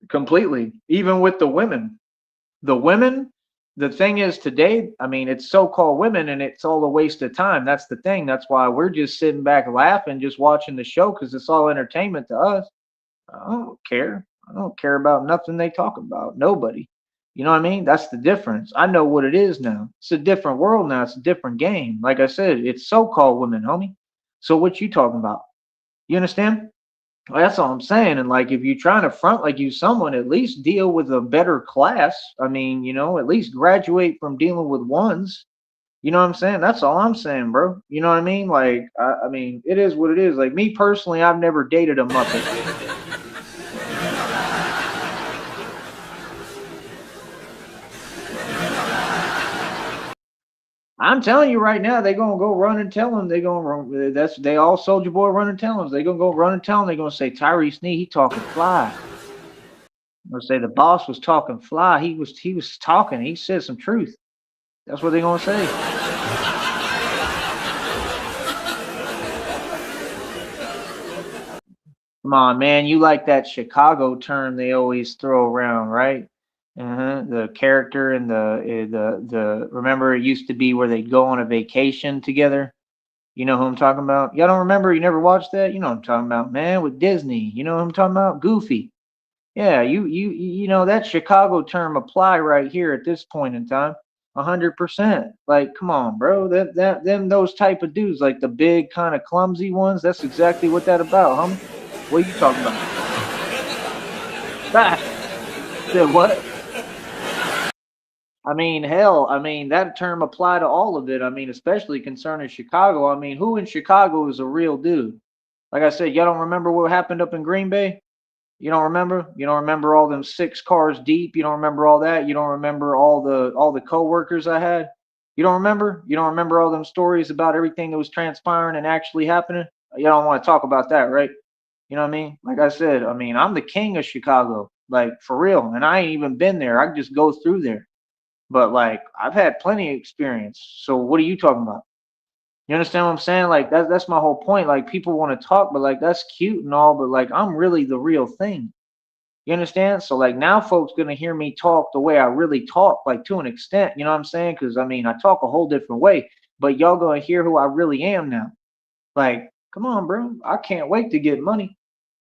S1: Completely. Even with the women. The women, the thing is today, I mean, it's so-called women and it's all a waste of time. That's the thing. That's why we're just sitting back laughing, just watching the show because it's all entertainment to us. I don't care. I don't care about nothing they talk about. Nobody. You know what I mean? That's the difference. I know what it is now. It's a different world now. It's a different game. Like I said, it's so-called women, homie. So what you talking about? You understand? Well, that's all I'm saying. And like, if you're trying to front like you someone, at least deal with a better class. I mean, at least graduate from dealing with ones. You know what I'm saying? That's all I'm saying, bro. You know what I mean? Like, I mean, it is what it is. Like me personally, I've never dated a Muppet. I'm telling you right now, they're gonna go run and tell him. They're gonna run. They all Soldier Boy run and tell him. They're gonna go run and tell him. They're gonna say Tyrese Nee, he talking fly. I'm gonna say the boss was talking fly. He was talking. He said some truth. That's what they're gonna say. Come on, man. You like that Chicago term they always throw around, right? The character and the remember it used to be where they'd go on a vacation together. You know who I'm talking about? Y'all don't remember? You never watched that? You know what I'm talking about, man, with Disney. You know what I'm talking about? Goofy. Yeah, you know that Chicago term apply right here at this point in time. 100%. Like, come on, bro. Those type of dudes, like the big kind of clumsy ones. That's exactly what that about, homie. What are you talking about? Ah, said what? I mean, hell, I mean that term apply to all of it. I mean, especially concerning Chicago. I mean, who in Chicago is a real dude? Like I said, y'all don't remember what happened up in Green Bay? You don't remember? You don't remember all them 6 cars deep? You don't remember all that? You don't remember all the coworkers I had? You don't remember? You don't remember all them stories about everything that was transpiring and actually happening? You don't want to talk about that, right? You know what I mean? Like I said, I mean, I'm the king of Chicago, like for real. And I ain't even been there. I just go through there. But like I've had plenty of experience. So what are you talking about? You understand what I'm saying? Like that's my whole point. Like people want to talk, but like that's cute and all, but like I'm really the real thing. You understand? So like now folks gonna hear me talk the way I really talk, like to an extent, you know what I'm saying? Because I mean I talk a whole different way, but y'all gonna hear who I really am now. Like, come on, bro. I can't wait to get money.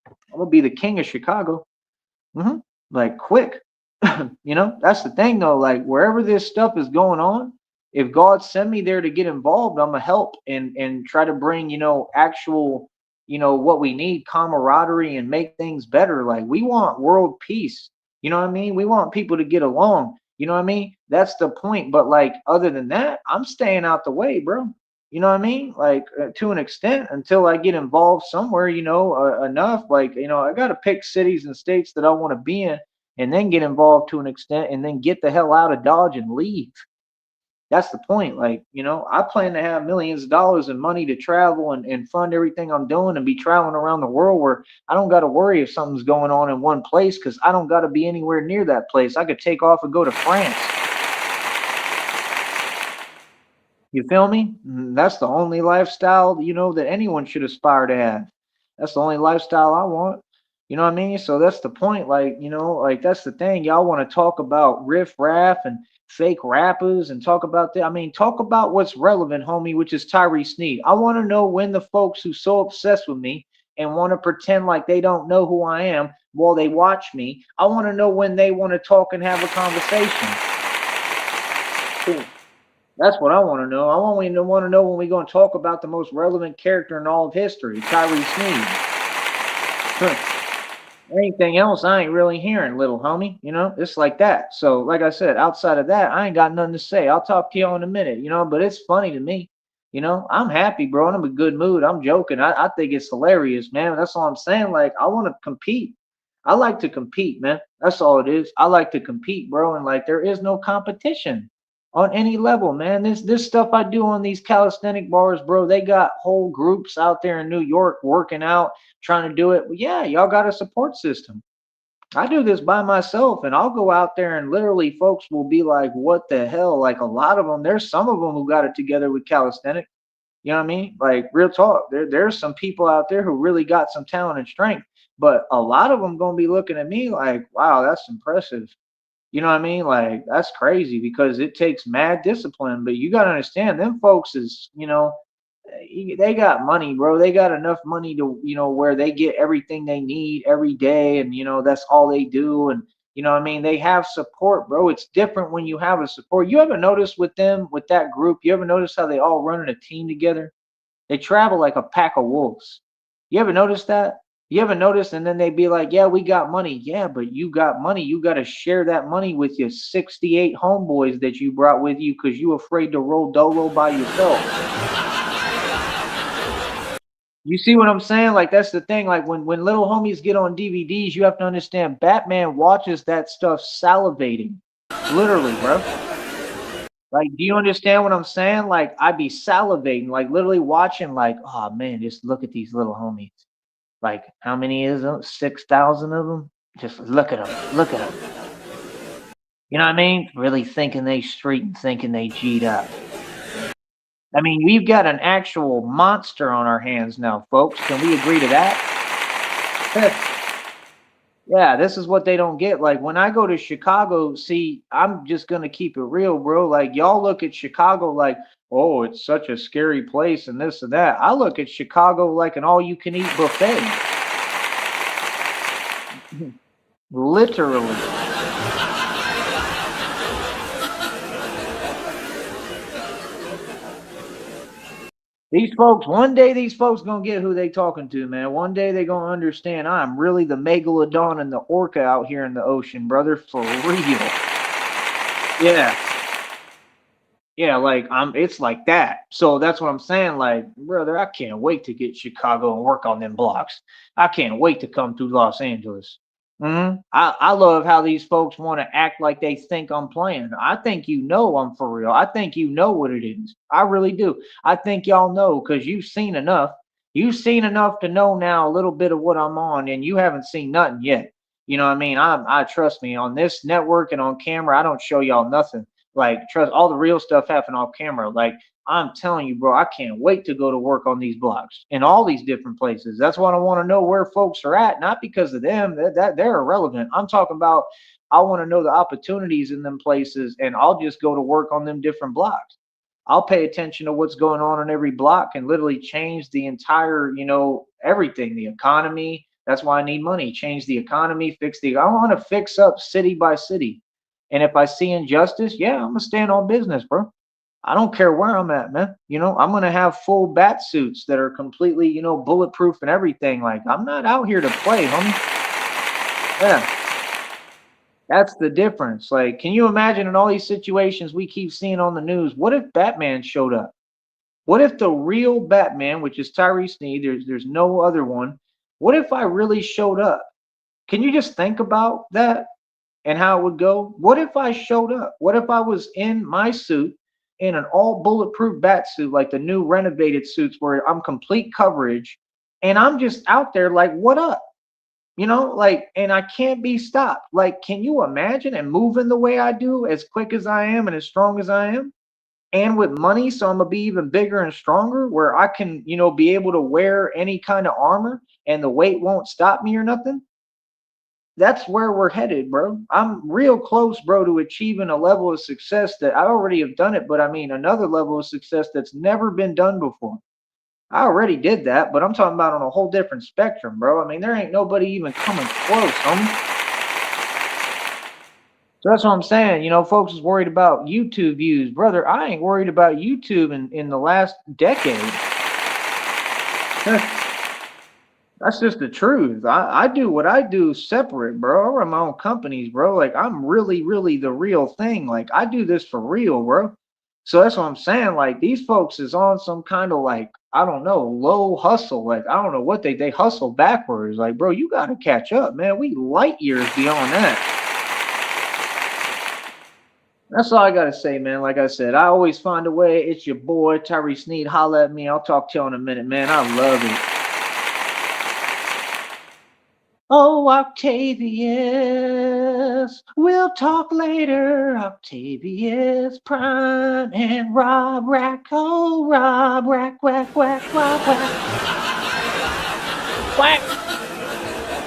S1: I'm gonna be the king of Chicago. hmm Like quick. That's the thing though. Like wherever this stuff is going on, if God send me there to get involved, I'm gonna help and try to bring, actual, what we need, camaraderie and make things better. Like we want world peace. You know what I mean? We want people to get along. You know what I mean? That's the point. But like other than that, I'm staying out the way, bro. You know what I mean? Like to an extent until I get involved somewhere, enough. Like, I got to pick cities and states that I want to be in and then get involved to an extent and then get the hell out of Dodge and leave. That's the point. Like, I plan to have millions of dollars and money to travel and fund everything I'm doing and be traveling around the world where I don't got to worry if something's going on in one place because I don't got to be anywhere near that place. I could take off and go to France. You feel me? That's the only lifestyle, that anyone should aspire to have. That's the only lifestyle I want. You know what I mean? So that's the point. Like, like that's the thing. Y'all want to talk about riff raff and fake rappers and talk about that. I mean, talk about what's relevant, homie, which is Tyree Sneed. I want to know when the folks who so obsessed with me and want to pretend like they don't know who I am while they watch me. I want to know when they want to talk and have a conversation. Cool. That's what I want to know. I want to know when we're going to talk about the most relevant character in all of history, Tyree Sneed. Anything else, I ain't really hearing, little homie. It's like that. So, like I said, outside of that, I ain't got nothing to say. I'll talk to you in a minute, but it's funny to me. I'm happy, bro. I'm in a good mood. I'm joking. I think it's hilarious, man. That's all I'm saying. Like, I want to compete. I like to compete, man. That's all it is. I like to compete, bro. And like, there is no competition on any level, man. This stuff I do on these calisthenic bars, bro, they got whole groups out there in New York working out, trying to do it. Well, yeah, y'all got a support system. I do this by myself and I'll go out there and literally folks will be like, what the hell? Like a lot of them, there's some of them who got it together with calisthenics. You know what I mean? Like real talk. There's some people out there who really got some talent and strength, but a lot of them gonna be looking at me like, wow, that's impressive. You know what I mean? Like that's crazy because it takes mad discipline. But you gotta understand, them folks is, they got money, bro. They got enough money to, where they get everything they need every day, and that's all they do. And you know what I mean? They have support, bro. It's different when you have a support. You ever notice with them, with that group? You ever notice how they all run in a team together? They travel like a pack of wolves. You ever notice that? You ever notice? And then they be like, yeah, we got money. Yeah, but you got money. You got to share that money with your 68 homeboys that you brought with you because you afraid to roll dolo by yourself. You see what I'm saying? Like that's the thing. Like when little homies get on DVDs, you have to understand Batman watches that stuff salivating. Literally, bro. Like, do you understand what I'm saying? Like, I be salivating, like literally watching, like, oh man, just look at these little homies. Like, how many is them? 6,000 of them? Just look at them. Look at them. You know what I mean? Really thinking they street and thinking they G'd up. I mean, we've got an actual monster on our hands now, folks. Can we agree to that? Yeah, this is what they don't get. Like when I go to Chicago, see, I'm just gonna keep it real, bro. Like y'all look at Chicago like, oh, it's such a scary place and this and that. I look at Chicago like an all-you-can-eat buffet. Literally. These folks, one day these folks gonna get who they talking to, man. One day they gonna understand I'm really the megalodon and the orca out here in the ocean, brother, for real. Yeah. Yeah, like it's like that. So that's what I'm saying. Like, brother, I can't wait to get Chicago and work on them blocks. I can't wait to come through Los Angeles. I love how these folks want to act like they think I'm playing. I think I'm for real. I think you know what it is. I really do. I think y'all know because you've seen enough. You've seen enough to know now a little bit of what I'm on, and you haven't seen nothing yet. You know what I mean? I trust me on this network and on camera. I don't show y'all nothing. Like trust all the real stuff happen off camera. Like I'm telling you, bro, I can't wait to go to work on these blocks in all these different places. That's why I want to know where folks are at, not because of them, that they're irrelevant. I'm talking about I want to know the opportunities in them places, and I'll just go to work on them different blocks. I'll pay attention to what's going on every block and literally change the entire, everything, the economy. That's why I need money. Change the economy, fix the. I want to fix up city by city. And if I see injustice, yeah, I'm gonna stand on business, bro. I don't care where I'm at, man. I'm gonna have full bat suits that are completely, bulletproof and everything. Like I'm not out here to play, homie. Yeah. That's the difference. Like, can you imagine in all these situations we keep seeing on the news? What if Batman showed up? What if the real Batman, which is Tyree Sneed, there's no other one. What if I really showed up? Can you just think about that and how it would go? What if I showed up? What if I was in my suit in an all bulletproof bat suit, like the new renovated suits where I'm complete coverage, and I'm just out there like, what up? Like, and I can't be stopped. Like, can you imagine and moving the way I do, as quick as I am and as strong as I am? And with money, so I'm gonna be even bigger and stronger, where I can, be able to wear any kind of armor and the weight won't stop me or nothing. That's where we're headed, bro. I'm real close, bro, to achieving a level of success that I already have done it, but I mean another level of success that's never been done before. I already did that, but I'm talking about on a whole different spectrum, bro. I mean, there ain't nobody even coming close, homie. So that's what I'm saying. Folks is worried about YouTube views. Brother, I ain't worried about YouTube in the last decade. That's just the truth. I do what I do separate, bro. I run my own companies, bro. Like, I'm really, really the real thing. Like, I do this for real, bro. So that's what I'm saying. Like, these folks is on some kind of, like, I don't know, low hustle. Like, I don't know what they hustle backwards. Like, bro, you got to catch up, man. We light years beyond that. That's all I gotta say, man. Like I said, I always find a way. It's your boy Tyree Sneed. Holla at me. I'll talk to you in a minute, man. I love it. Oh, Octavius, we'll talk later. Octavius Prime and Rob Rack. Oh, Rob Rack, whack, whack, whack, whack. Quack,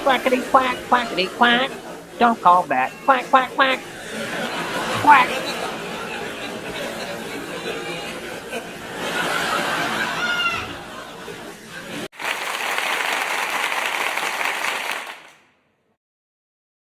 S1: quackity, quack, quackity, quack. Don't call back. Quack, quack, quack. Quack.